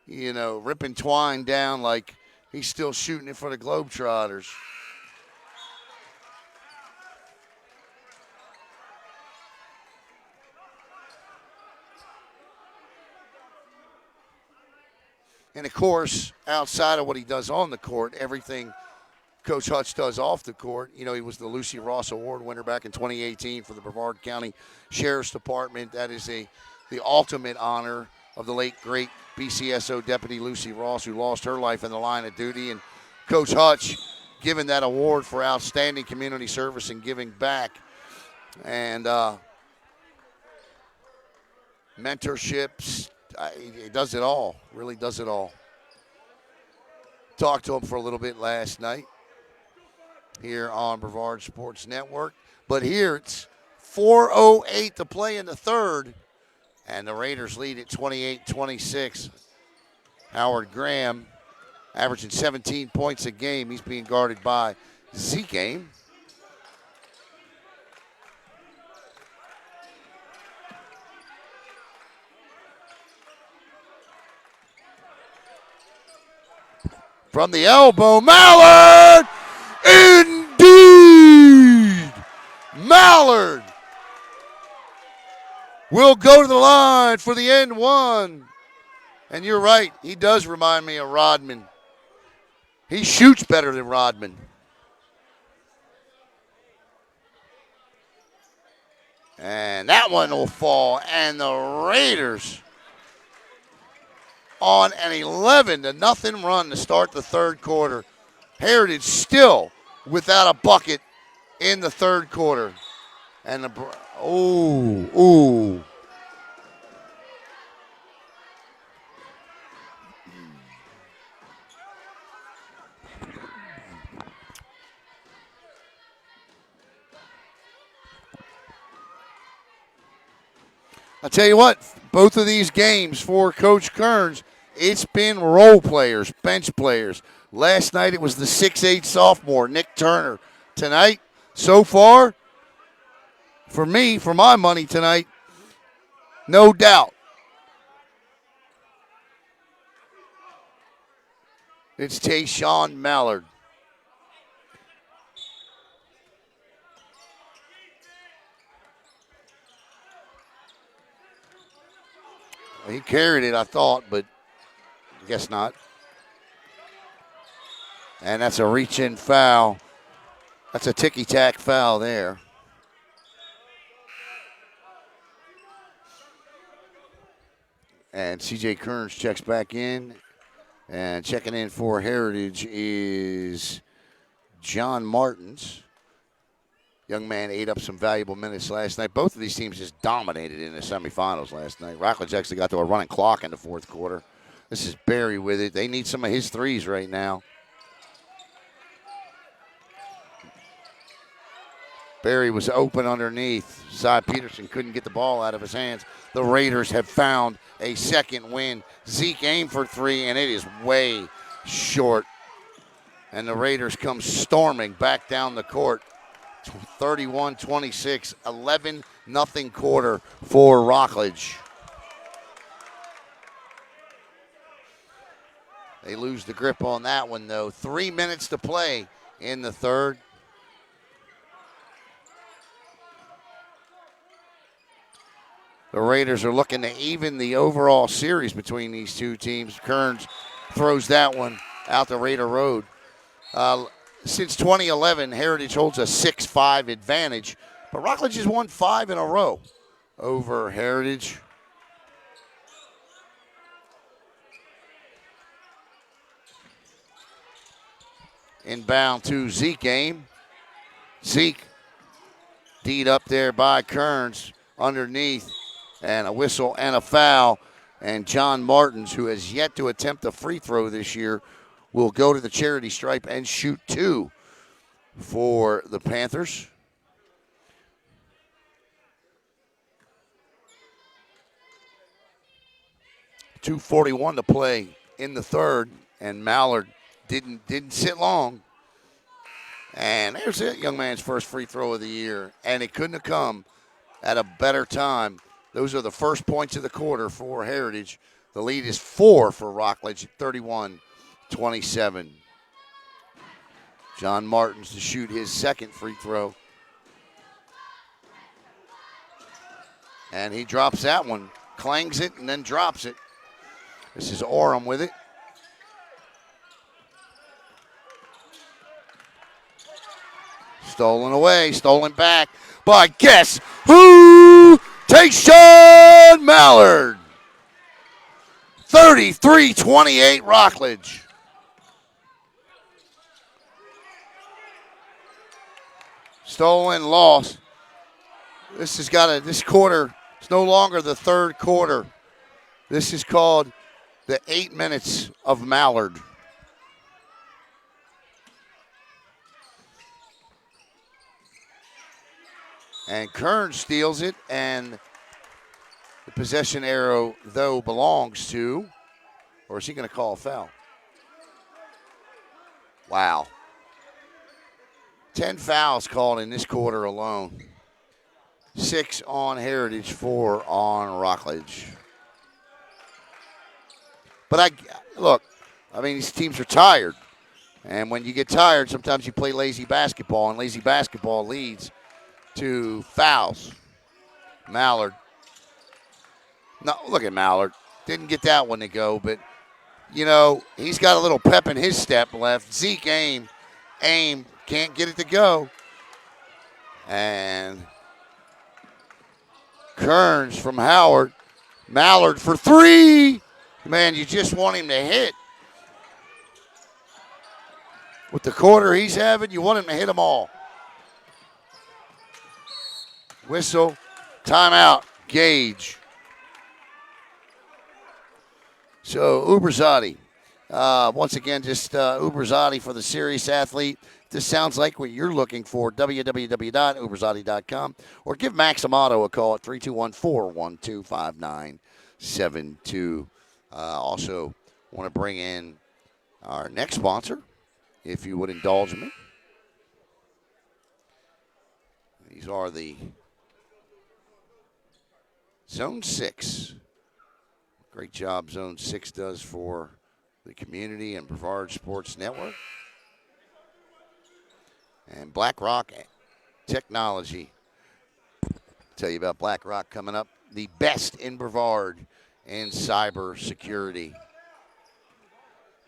ripping twine down like he's still shooting it for the Globetrotters. And, of course, outside of what he does on the court, everything Coach Hutch does off the court. He was the Lucy Ross Award winner back in 2018 for the Brevard County Sheriff's Department. That is the ultimate honor of the late, great BCSO Deputy Lucy Ross, who lost her life in the line of duty. And Coach Hutch given that award for outstanding community service and giving back. And mentorships, he does it all. Really does it all. Talked to him for a little bit last night here on Brevard Sports Network. But here it's 4:08 to play in the third, and the Raiders lead at 28-26. Howard Graham averaging 17 points a game. He's being guarded by Zeke. From the elbow, Mallard! Indeed! Mallard will go to the line for the end one. And you're right, he does remind me of Rodman. He shoots better than Rodman. And that one will fall. And the Raiders on an 11-0 run to start the third quarter. Heritage still without a bucket in the third quarter. And ooh. I'll tell you what, both of these games for Coach Kearns, it's been role players, bench players. Last night it was the 6'8 sophomore, Nick Turner. Tonight, so far, for me, for my money tonight, no doubt, it's Tayshawn Mallard. He carried it, I thought, but I guess not. And that's a reach-in foul. That's a ticky-tack foul there. And C.J. Kearns checks back in. And checking in for Heritage is John Martins. Young man ate up some valuable minutes last night. Both of these teams just dominated in the semifinals last night. Rockledge actually got to a running clock in the fourth quarter. This is Barry with it. They need some of his threes right now. Barry was open underneath. Zy Peterson couldn't get the ball out of his hands. The Raiders have found a second win. Zeke aimed for three, and it is way short. And the Raiders come storming back down the court. 31-26, 11-0 quarter for Rockledge. They lose the grip on that one, though. 3 minutes to play in the third. The Raiders are looking to even the overall series between these two teams. Kearns throws that one out the Raider Road. Since 2011, Heritage holds a 6-5 advantage, but Rockledge has won 5 in a row over Heritage. Inbound to Zeke. Zeke D'd up there by Kearns underneath, and a whistle and a foul. And John Martins, who has yet to attempt a free throw this year, will go to the charity stripe and shoot 2 for the Panthers. .241 to play in the third, and Mallard didn't sit long. And there's it, young man's first free throw of the year, and it couldn't have come at a better time. Those are the first points of the quarter for Heritage. The lead is 4 for Rockledge at 31-27. John Martins to shoot his second free throw. And he drops that one, clangs it, and then drops it. This is Orem with it. Stolen away, stolen back by guess who? Tayshawn Mallard. 33-28 Rockledge. Stolen, lost. This quarter, it's no longer the third quarter. This is called the 8 minutes of Mallard. And Kern steals it, and the possession arrow, though, belongs to, or is he going to call a foul? Wow. 10 fouls called in this quarter alone. 6 on Heritage, 4 on Rockledge. But look, these teams are tired. And when you get tired, sometimes you play lazy basketball, and lazy basketball leads to fouls. Mallard. No, look at Mallard. Didn't get that one to go, but, he's got a little pep in his step left. Zeke aim, can't get it to go. And Kearns from Howard. Mallard for 3. Man, you just want him to hit. With the quarter he's having, you want him to hit them all. Whistle, timeout, Gage. So Uberzadi, once again, just Uberzadi for the serious athlete. This sounds like what you're looking for, www.uberzadi.com, or give Maxamato a call at 321-412-5972. Also want to bring in our next sponsor, if you would indulge me. These are the Zone 6. Great job Zone 6 does for the community and Brevard Sports Network. And BlackRock Technology. Tell you about BlackRock coming up. The best in Brevard in cyber security.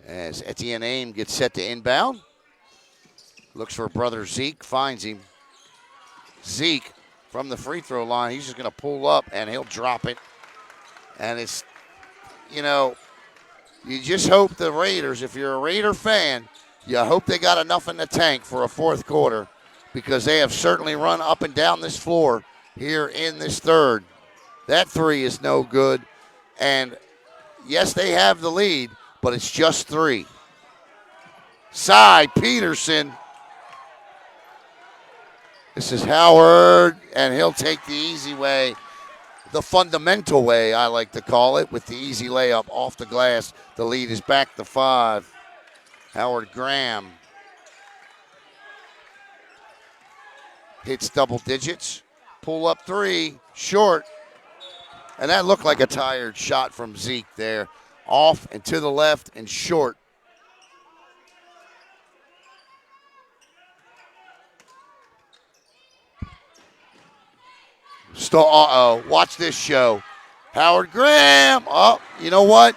As Etienne Aim gets set to inbound. Looks for brother Zeke, finds him. Zeke from the free throw line. He's just going to pull up and he'll drop it. And it's, you just hope the Raiders, if you're a Raider fan, you hope they got enough in the tank for a fourth quarter, because they have certainly run up and down this floor here in this third. That 3 is no good. And yes, they have the lead, but it's just 3. Cy Peterson. This is Howard, and he'll take the easy way, the fundamental way, I like to call it, with the easy layup off the glass. The lead is back to 5. Howard Graham hits double digits. Pull up 3, short. And that looked like a tired shot from Zeke there. Off and to the left and short. Watch this show. Howard Graham. Oh, you know what?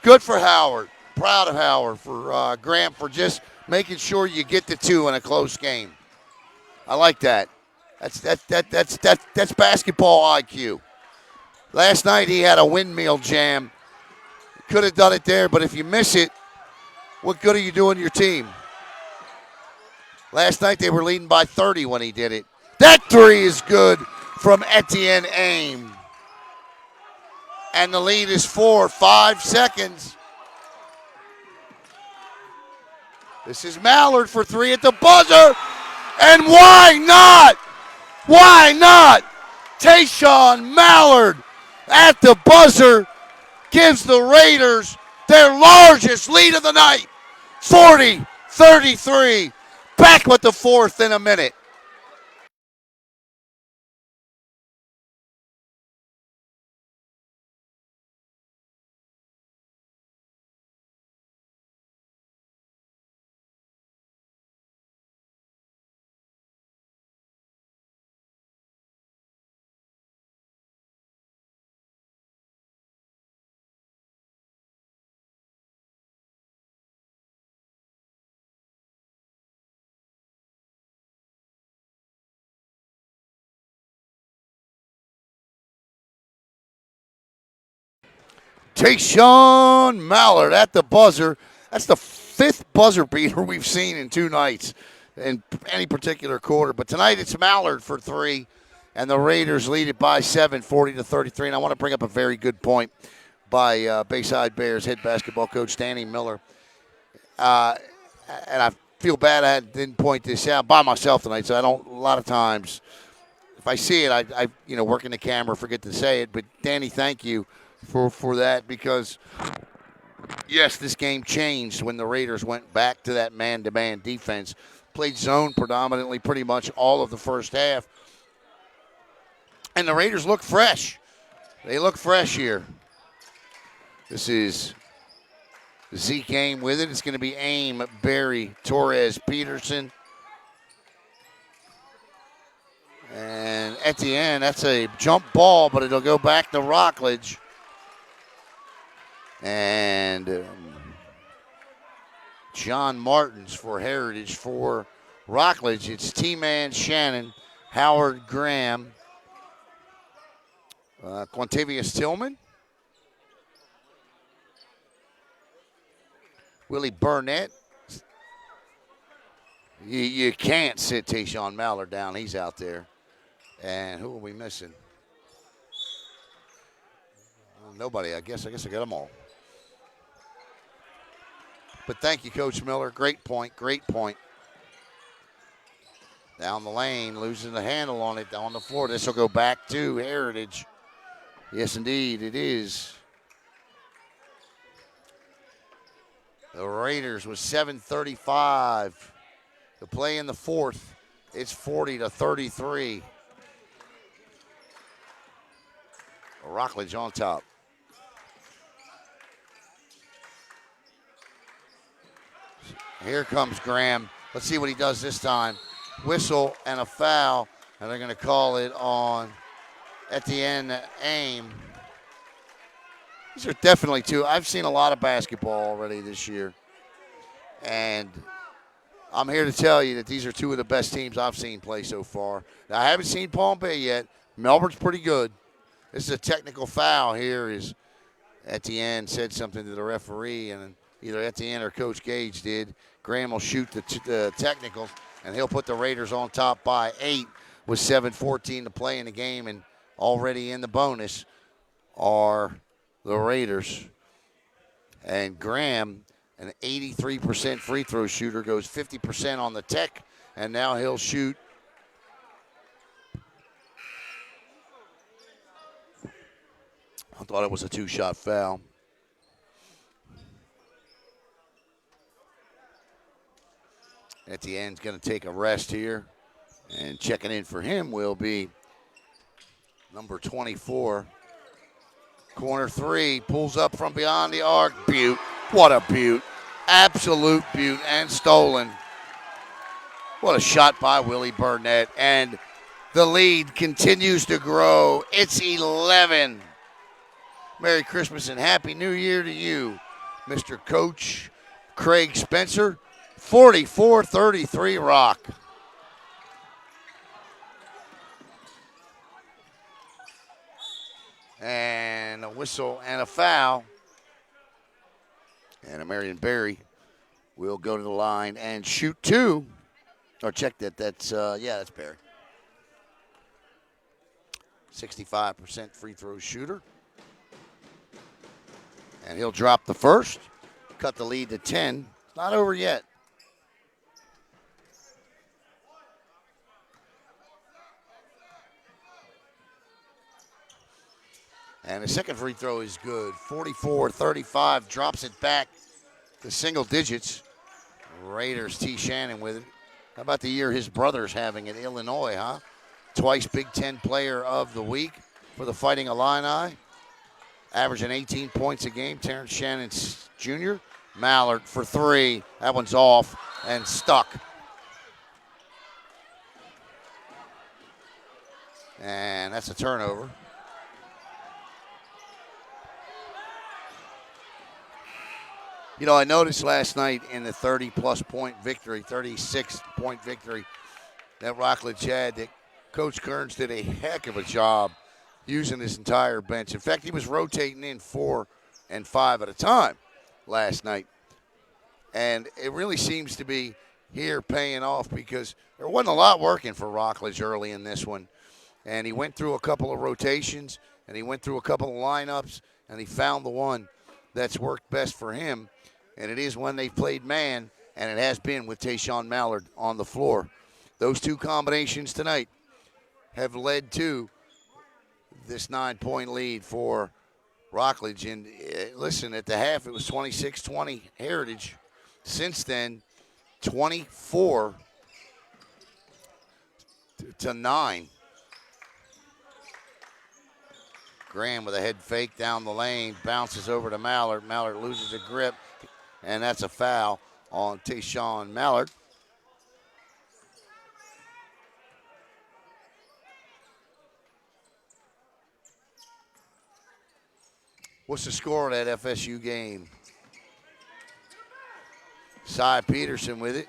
Good for Howard. Proud of Howard for Graham for just making sure you get the 2 in a close game. I like that. That's basketball IQ. Last night he had a windmill jam. Could have done it there, but if you miss it, what good are you doing your team? Last night they were leading by 30 when he did it. That 3 is good from Etienne Aim. And the lead is 4, 5 seconds. This is Mallard for 3 at the buzzer. And why not? Why not? Tayshawn Mallard at the buzzer gives the Raiders their largest lead of the night. 40-33. Back with the 4th in a minute. Tayshawn Mallard at the buzzer. That's the 5th buzzer beater we've seen in 2 nights in any particular quarter. But tonight it's Mallard for 3, and the Raiders lead it by 7, 40-33. And I want to bring up a very good point. by Bayside Bears head basketball coach Danny Miller. Uh, and I feel bad I didn't point this out by myself tonight, so I don't. A lot of times, if I see it, I working the camera, forget to say it. But Danny, thank you for that because yes, this game changed when the Raiders went back to that man-to-man defense. Played zone predominantly, pretty much all of the first half, and the Raiders look fresh. They look fresh here. This is Zeke Game with it. It's going to be Aim, Barry, Torres, Peterson. And at the end, that's a jump ball, but it'll go back to Rockledge. And John Martins for Heritage. For Rockledge, it's T-Man Shannon, Howard Graham, Quantavious Tillman, Willie Burnett. You can't sit Tayshawn Mallard down. He's out there. And who are we missing? Nobody. I guess I got them all. But thank you, Coach Miller. Great point. Great point. Down the lane, losing the handle on it on the floor. This will go back to Heritage. Yes, indeed, it is. The Raiders with 7:35 to play in the fourth. It's 40-33. Rockledge on top. Here comes Graham. Let's see what he does this time. Whistle and a foul, and they're going to call it on at the end. Aim. These are definitely two. I've seen a lot of basketball already this year, and I'm here to tell you that these are two of the best teams I've seen play so far. Now, I haven't seen Palm Bay yet. Melbourne's pretty good. This is a technical foul here. Is at the end said something to the referee, and either at the end or Coach Gage did. Graham will shoot the technical, and he'll put the Raiders on top by 8 with 7:14 to play in the game, and already in the bonus are the Raiders. And Graham, an 83% free throw shooter, goes 50% on the tech, and now he'll shoot. I thought it was a two-shot foul. At the end, going to take a rest here. And checking in for him will be number 24. Corner three, pulls up from beyond the arc. Beaut. What a beaut. Absolute beaut and stolen. What a shot by Willie Burnett. And the lead continues to grow. It's 11. Merry Christmas and Happy New Year to you, Mr. Coach Craig Spencer. 44-33 Rock. And a whistle and a foul. And Marion Berry will go to the line and shoot two. Or check that. That's Berry. 65% free throw shooter. And he'll drop the first. Cut the lead to 10. It's not over yet. And the second free throw is good. 44-35, drops it back to single digits. Raiders, T. Shannon with it. How about the year his brother's having at Illinois, huh? Twice Big Ten Player of the Week for the Fighting Illini. Averaging 18 points a game. Terrence Shannon Jr. Mallard for three. That one's off and stuck. And that's a turnover. You know, I noticed last night in the 30-plus point victory, 36-point victory that Rockledge had, that Coach Kearns did a heck of a job using his entire bench. In fact, he was rotating in 4 and 5 at a time last night. And it really seems to be here paying off because there wasn't a lot working for Rockledge early in this one. And he went through a couple of rotations, and he went through a couple of lineups, and he found the one that's worked best for him, and it is when they've played man, and it has been with Tayshawn Mallard on the floor. Those two combinations tonight have led to this 9-point lead for Rockledge. And listen, at the half, it was 26-20 Heritage. Since then, 24 to 9. Graham with a head fake down the lane, bounces over to Mallard. Mallard loses a grip, and that's a foul on Tayshawn Mallard. What's the score of that FSU game? Cy Peterson with it.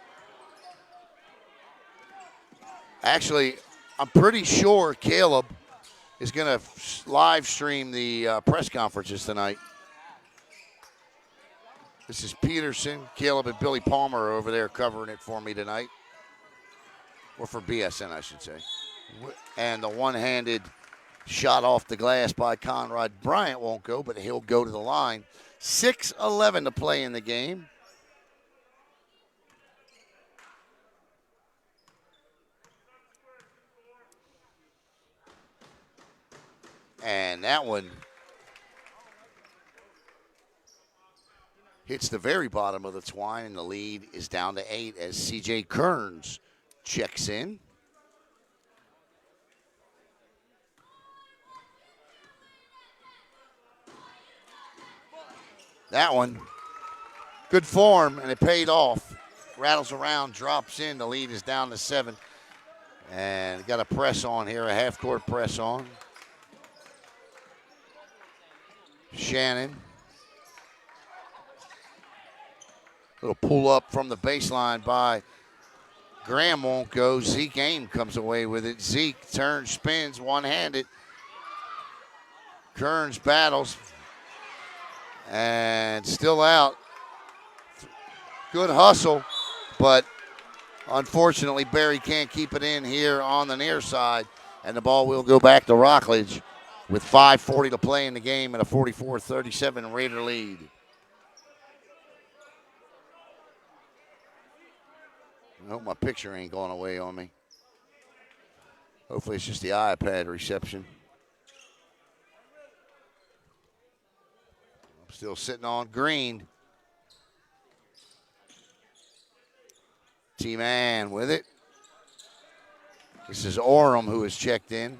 Actually, I'm pretty sure Caleb is going to live stream the press conferences tonight. This is Peterson. Caleb and Billy Palmer are over there covering it for me tonight. Or for BSN, I should say. And the one-handed shot off the glass by Conrad Bryant won't go, but he'll go to the line. 6:11 to play in the game. And that one hits the very bottom of the twine, and the lead is down to 8 as C.J. Kearns checks in. That one, good form, and it paid off. Rattles around, drops in. The lead is down to 7. And got a press on here, a half-court press on. Shannon. Little pull up from the baseline by Graham won't go. Zeke Aim comes away with it. Zeke turns, spins, one-handed. Kearns battles. And still out. Good hustle, but unfortunately Barry can't keep it in here on the near side, and the ball will go back to Rockledge with 5:40 to play in the game and a 44-37 Raider lead. I hope my picture ain't going away on me. Hopefully it's just the iPad reception. I'm still sitting on green. T-Man with it. This is Orem who has checked in.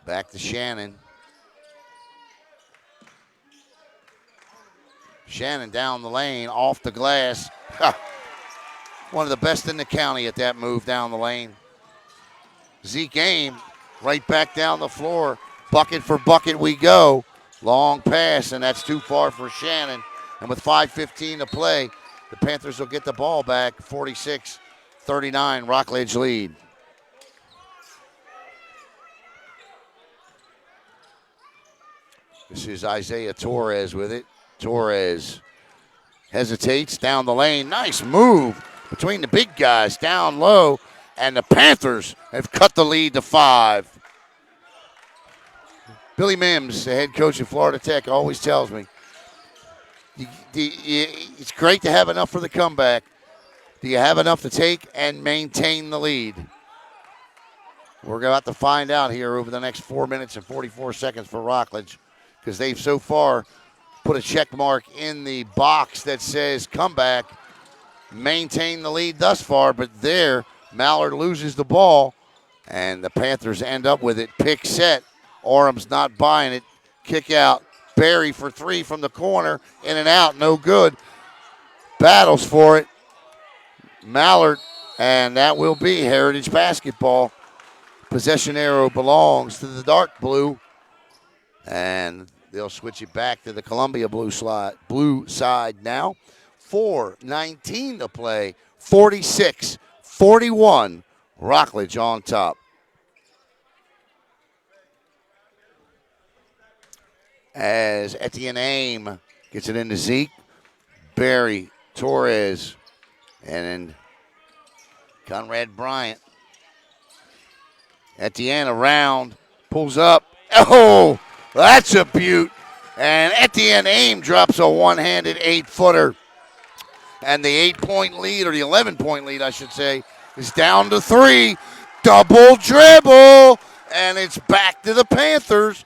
Back to Shannon. Shannon down the lane, off the glass. One of the best in the county at that move down the lane. Zeke Aim right back down the floor. Bucket for bucket we go. Long pass, and that's too far for Shannon. And with 5:15 to play, the Panthers will get the ball back. 46-39 Rockledge lead. This is Isaiah Torres with it. Torres hesitates down the lane. Nice move between the big guys down low, and the Panthers have cut the lead to 5. Billy Mims, the head coach at Florida Tech, always tells me, it's great to have enough for the comeback. Do you have enough to take and maintain the lead? We're about to find out here over the next 4 minutes and 44 seconds for Rockledge, because they've so far put a check mark in the box that says comeback, maintain the lead thus far, but there, Mallard loses the ball, and the Panthers end up with it. Pick set. Orem's not buying it. Kick out. Barry for 3 from the corner. In and out. No good. Battles for it. Mallard, and that will be Heritage basketball. Possession arrow belongs to the dark blue, and they'll switch it back to the Columbia blue side now. 4:19 to play. 46-41. Rockledge on top. As Etienne Aim gets it into Zeke. Barry, Torres, and then Conrad Bryant. Etienne around, pulls up. Oh, that's a beaut. And Etienne Aim drops a one-handed 8-footer. And the 8-point lead, or the 11-point lead, I should say, is down to 3. Double dribble. And it's back to the Panthers.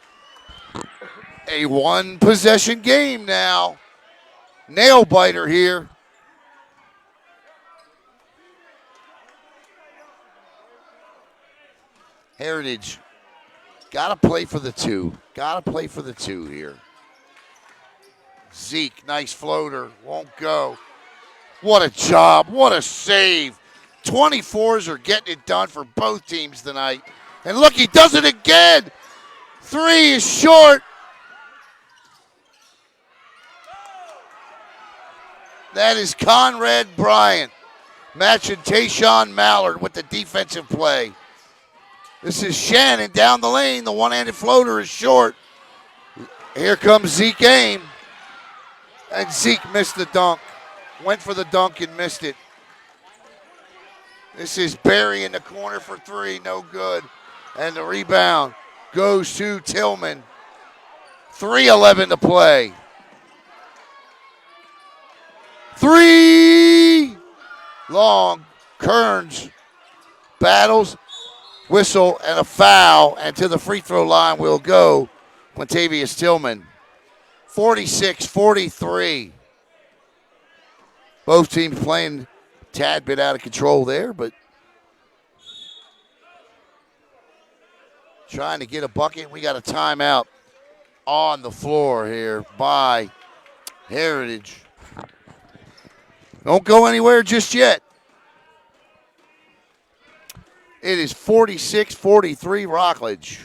A one-possession game now. Nail biter here. Heritage. Got to play for the 2. Got to play for the 2 here. Zeke, nice floater. Won't go. What a job. What a save. 24s are getting it done for both teams tonight. And look, he does it again. 3 is short. That is Conrad Bryant matching Tayshawn Mallard with the defensive play. This is Shannon down the lane. The one-handed floater is short. Here comes Zeke Aim. And Zeke missed the dunk. Went for the dunk and missed it. This is Barry in the corner for 3. No good. And the rebound goes to Tillman. 3:11 to play. 3 long. Kearns battles, whistle, and a foul. And to the free throw line will go Quintavious Tillman. 46-43. Both teams playing a tad bit out of control there, but trying to get a bucket. We got a timeout on the floor here by Heritage. Don't go anywhere just yet. It is 46-43 Rockledge.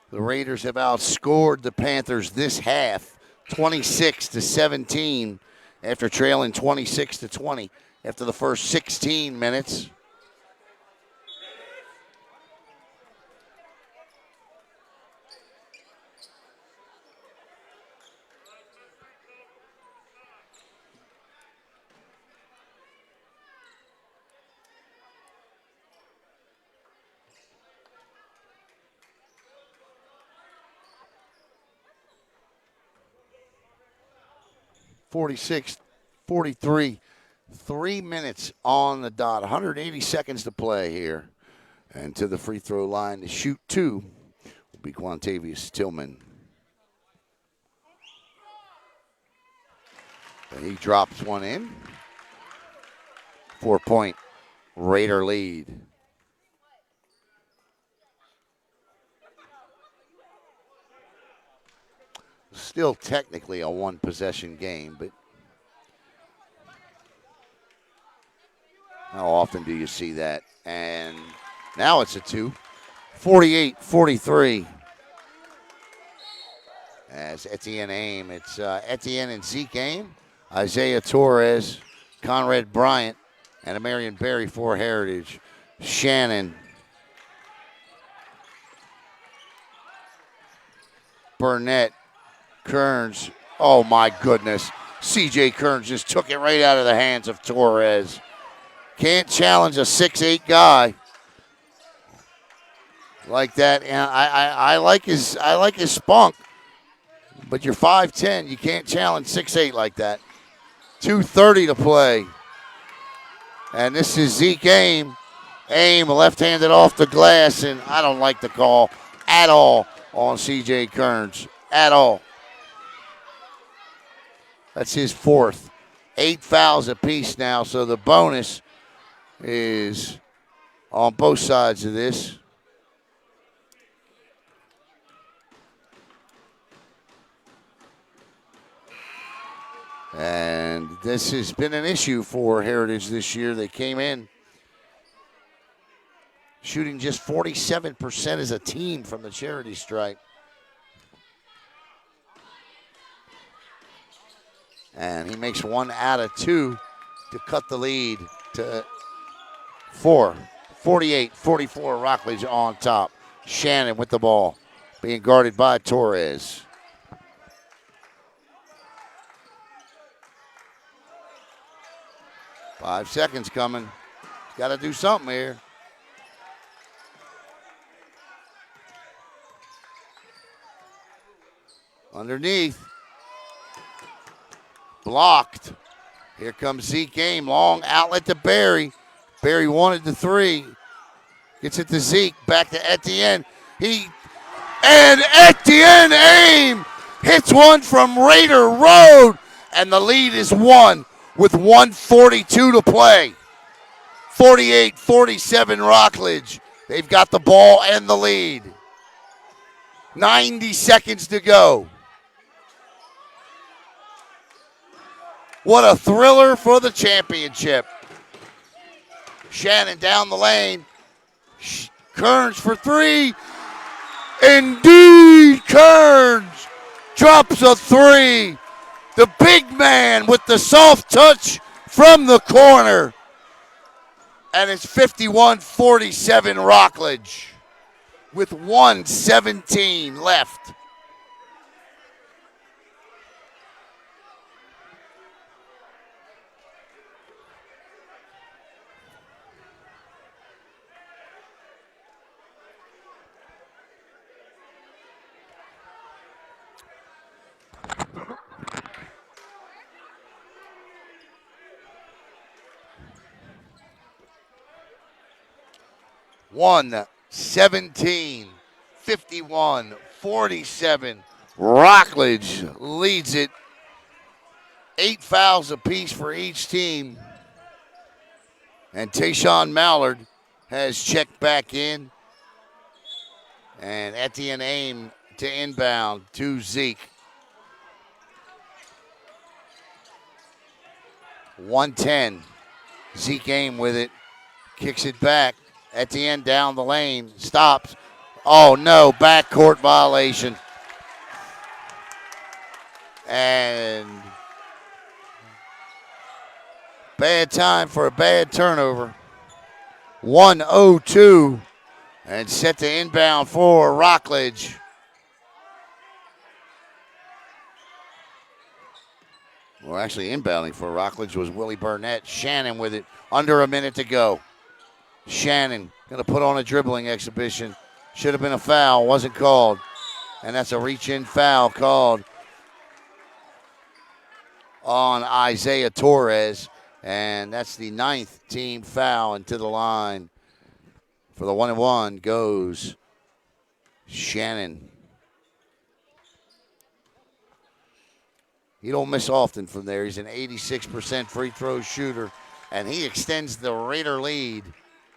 The Raiders have outscored the Panthers this half, 26-17, after trailing 26-20 after the first 16 minutes. (46-43). 3 minutes on the dot. 180 seconds to play here. And to the free throw line to shoot 2 will be Quintavious Tillman. And he drops one in. 4-point Raider lead. Still technically a one-possession game, but how often do you see that? And now it's a 2. 48-43. As Etienne Aim, it's Etienne and Zeke Aim, Isaiah Torres, Conrad Bryant, and Amarian Berry for Heritage. Shannon, Burnett, Kearns. Oh my goodness. CJ Kearns just took it right out of the hands of Torres. Can't challenge a 6'8" guy like that. And I like his spunk, but you're 5'10", you can't challenge 6'8" like that. 2:30 to play. And this is Zeke Aim. Aim left-handed off the glass, and I don't like the call at all on CJ Kearns. At all. That's his 4th. 8 fouls apiece now, so the bonus is on both sides of this. And this has been an issue for Heritage this year. They came in shooting just 47% as a team from the charity stripe. And he makes 1 out of 2 to cut the lead to 4. 48-44, Rockledge on top. Shannon with the ball. being guarded by Torres. Five seconds coming. Got to do something here. Underneath. Blocked. Here comes Zeke Game. Long outlet to Barry. Barry wanted the three. Gets it to Zeke. Back to Etienne. And Etienne Aim hits one from Raider Road. And the lead is one with 1:42 to play. 48-47 Rockledge. They've got the ball and the lead. 90 seconds to go. What a thriller for the championship. Shannon down the lane. Kearns for three. Indeed, Kearns drops a three. The big man with the soft touch from the corner. And it's 51-47 Rockledge with 1:17 left. One 17, 51, 47. Rockledge leads it. 8 fouls apiece for each team. And Tayshawn Mallard has checked back in. And Etienne Aim to inbound to Zeke. 110. Zeke Aim with it. Kicks it back. Etienne down the lane. Stops. Oh, no. Backcourt violation. And bad time for a bad turnover. 1:02. And set to inbound for Rockledge. Well, actually inbounding for Rockledge was Willie Burnett. Shannon with it. Under a minute to go. Shannon going to put on a dribbling exhibition. Should have been a foul. Wasn't called. And that's a reach-in foul called on Isaiah Torres. And that's the 9th team foul. And to the line for the 1-and-1 goes Shannon. He don't miss often from there. He's an 86% free throw shooter. And he extends the Raider lead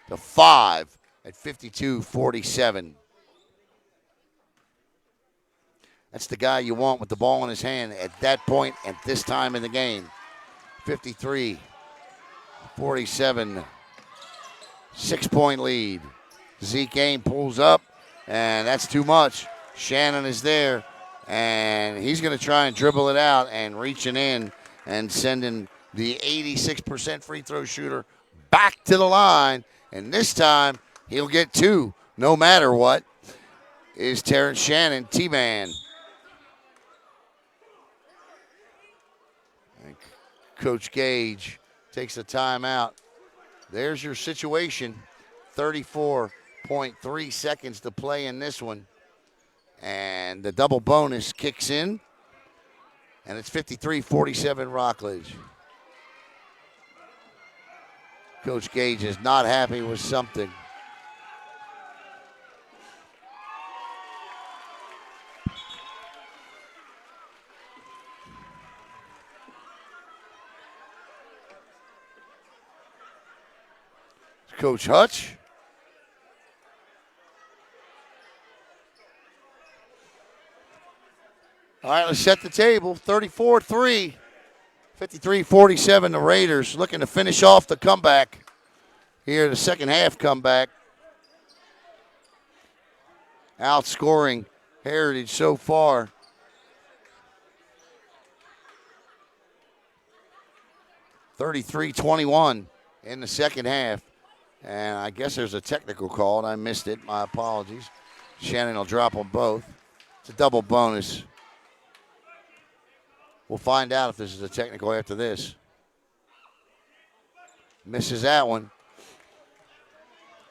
to 5 at 52-47. That's the guy you want with the ball in his hand at that point at this time in the game. 53-47. 6-point lead. Zeke Aim pulls up, and that's too much. Shannon is there, and he's going to try and dribble it out and reaching in and sending the 86% free throw shooter back to the line. And this time, he'll get 2, no matter what, is Terrence Shannon, T-Man. Coach Gage takes a timeout. There's your situation. 34.3 seconds to play in this one. And the double bonus kicks in. And it's 53-47 Rockledge. Coach Gage is not happy with something. Coach Hutch. All right, let's set the table. 34-3. 53-47, the Raiders looking to finish off the comeback here, the second half comeback. Outscoring Heritage so far. (33-21) in the second half. And I guess there's a technical call, and I missed it. My apologies. Shannon will drop them both. It's a double bonus. We'll find out if this is a technical after this. Misses that one.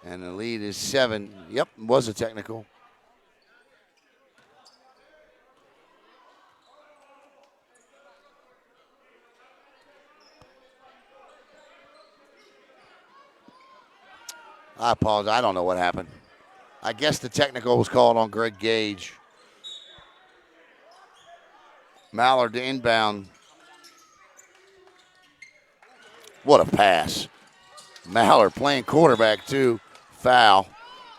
And the lead is 7. Yep, was a technical. I apologize. I don't know what happened. I guess the technical was called on Greg Gage. Mallard to inbound. What a pass. Mallard playing quarterback, too. Foul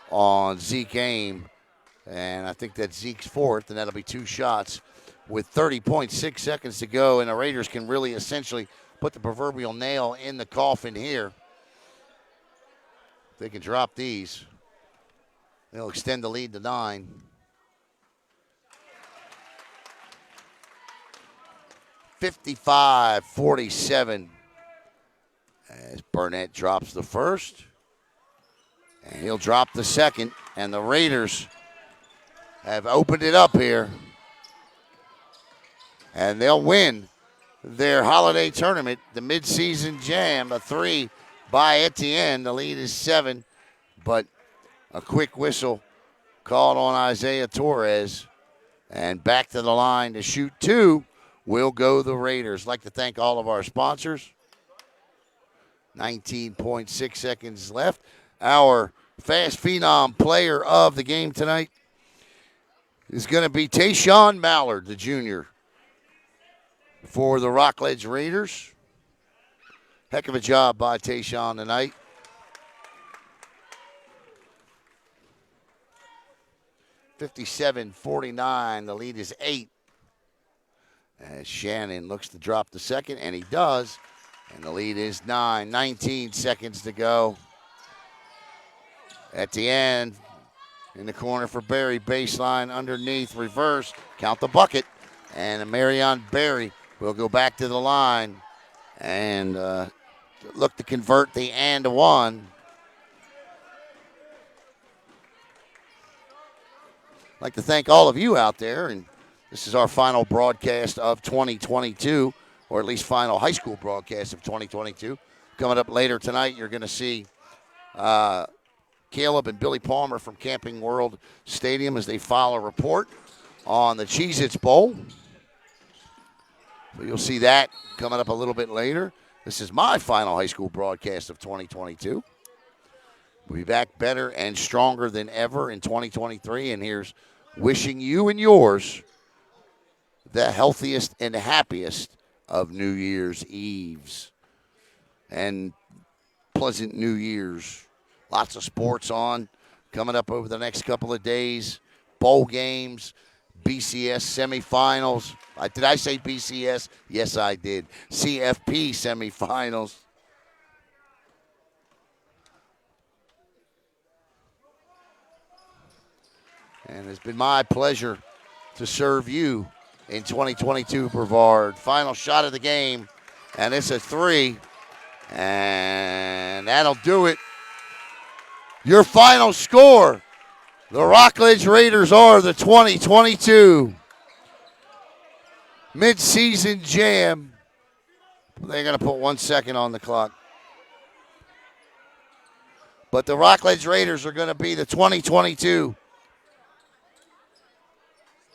on Zeke Aim. And I think that's Zeke's 4th, and that'll be 2 shots with 30.6 seconds to go. And the Raiders can really essentially put the proverbial nail in the coffin here. If they can drop these, they'll extend the lead to 9. (55-47) as Burnett drops the first. And he'll drop the second. And the Raiders have opened it up here. And they'll win their holiday tournament, the midseason jam, a 3 by Etienne. The lead is 7, but a quick whistle called on Isaiah Torres. And back to the line to shoot 2 will go the Raiders. I'd like to thank all of our sponsors. 19.6 seconds left. Our Fast Phenom player of the game tonight is going to be Tayshawn Mallard, the junior, for the Rockledge Raiders. Heck of a job by Tayshawn tonight. (57-49). The lead is 8. As Shannon looks to drop the second, and he does. And the lead is 9. 19 seconds to go. At the end, in the corner for Berry, baseline underneath, reverse, count the bucket. And Marion Berry will go back to the line and look to convert the and one. I'd like to thank all of you out there, and this is our final broadcast of 2022, or at least final high school broadcast of 2022. Coming up later tonight, you're going to see Caleb and Billy Palmer from Camping World Stadium as they file a report on the Cheez-Its Bowl. So you'll see that coming up a little bit later. This is my final high school broadcast of 2022. We'll be back better and stronger than ever in 2023, and here's wishing you and yours the healthiest and happiest of New Year's Eves and pleasant New Year's. Lots of sports on coming up over the next couple of days. Bowl games, BCS semifinals. Did I say BCS? Yes, I did. CFP semifinals. And it's been my pleasure to serve you in 2022 Brevard. Final shot of the game, and it's a 3. And that'll do it. Your final score, the Rockledge Raiders are the 2022 midseason jam. They're going to put 1 second on the clock. But the Rockledge Raiders are going to be the 2022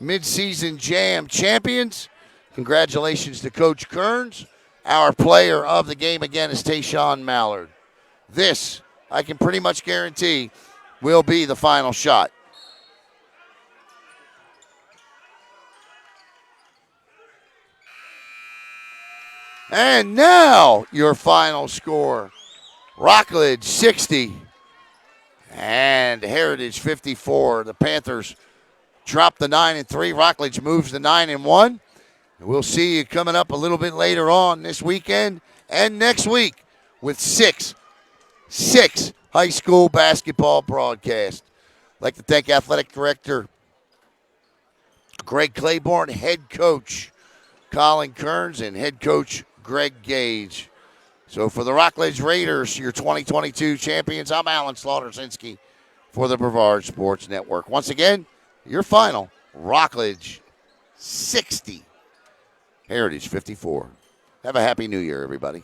midseason jam champions. Congratulations to Coach Kearns. Our player of the game again is Tayshawn Mallard. This, I can pretty much guarantee, will be the final shot. And now your final score. Rockledge 60 and Heritage 54. The Panthers drop the 9-3. Rockledge moves to 9-1. We'll see you coming up a little bit later on this weekend and next week with six high school basketball broadcasts. I'd like to thank Athletic Director Greg Claiborne, Head Coach Colin Kearns, and Head Coach Greg Gage. So for the Rockledge Raiders, your 2022 champions, I'm Alan Slaughtersinski for the Brevard Sports Network. Once again, your final Rockledge 60. Heritage 54. Have a happy new year, everybody.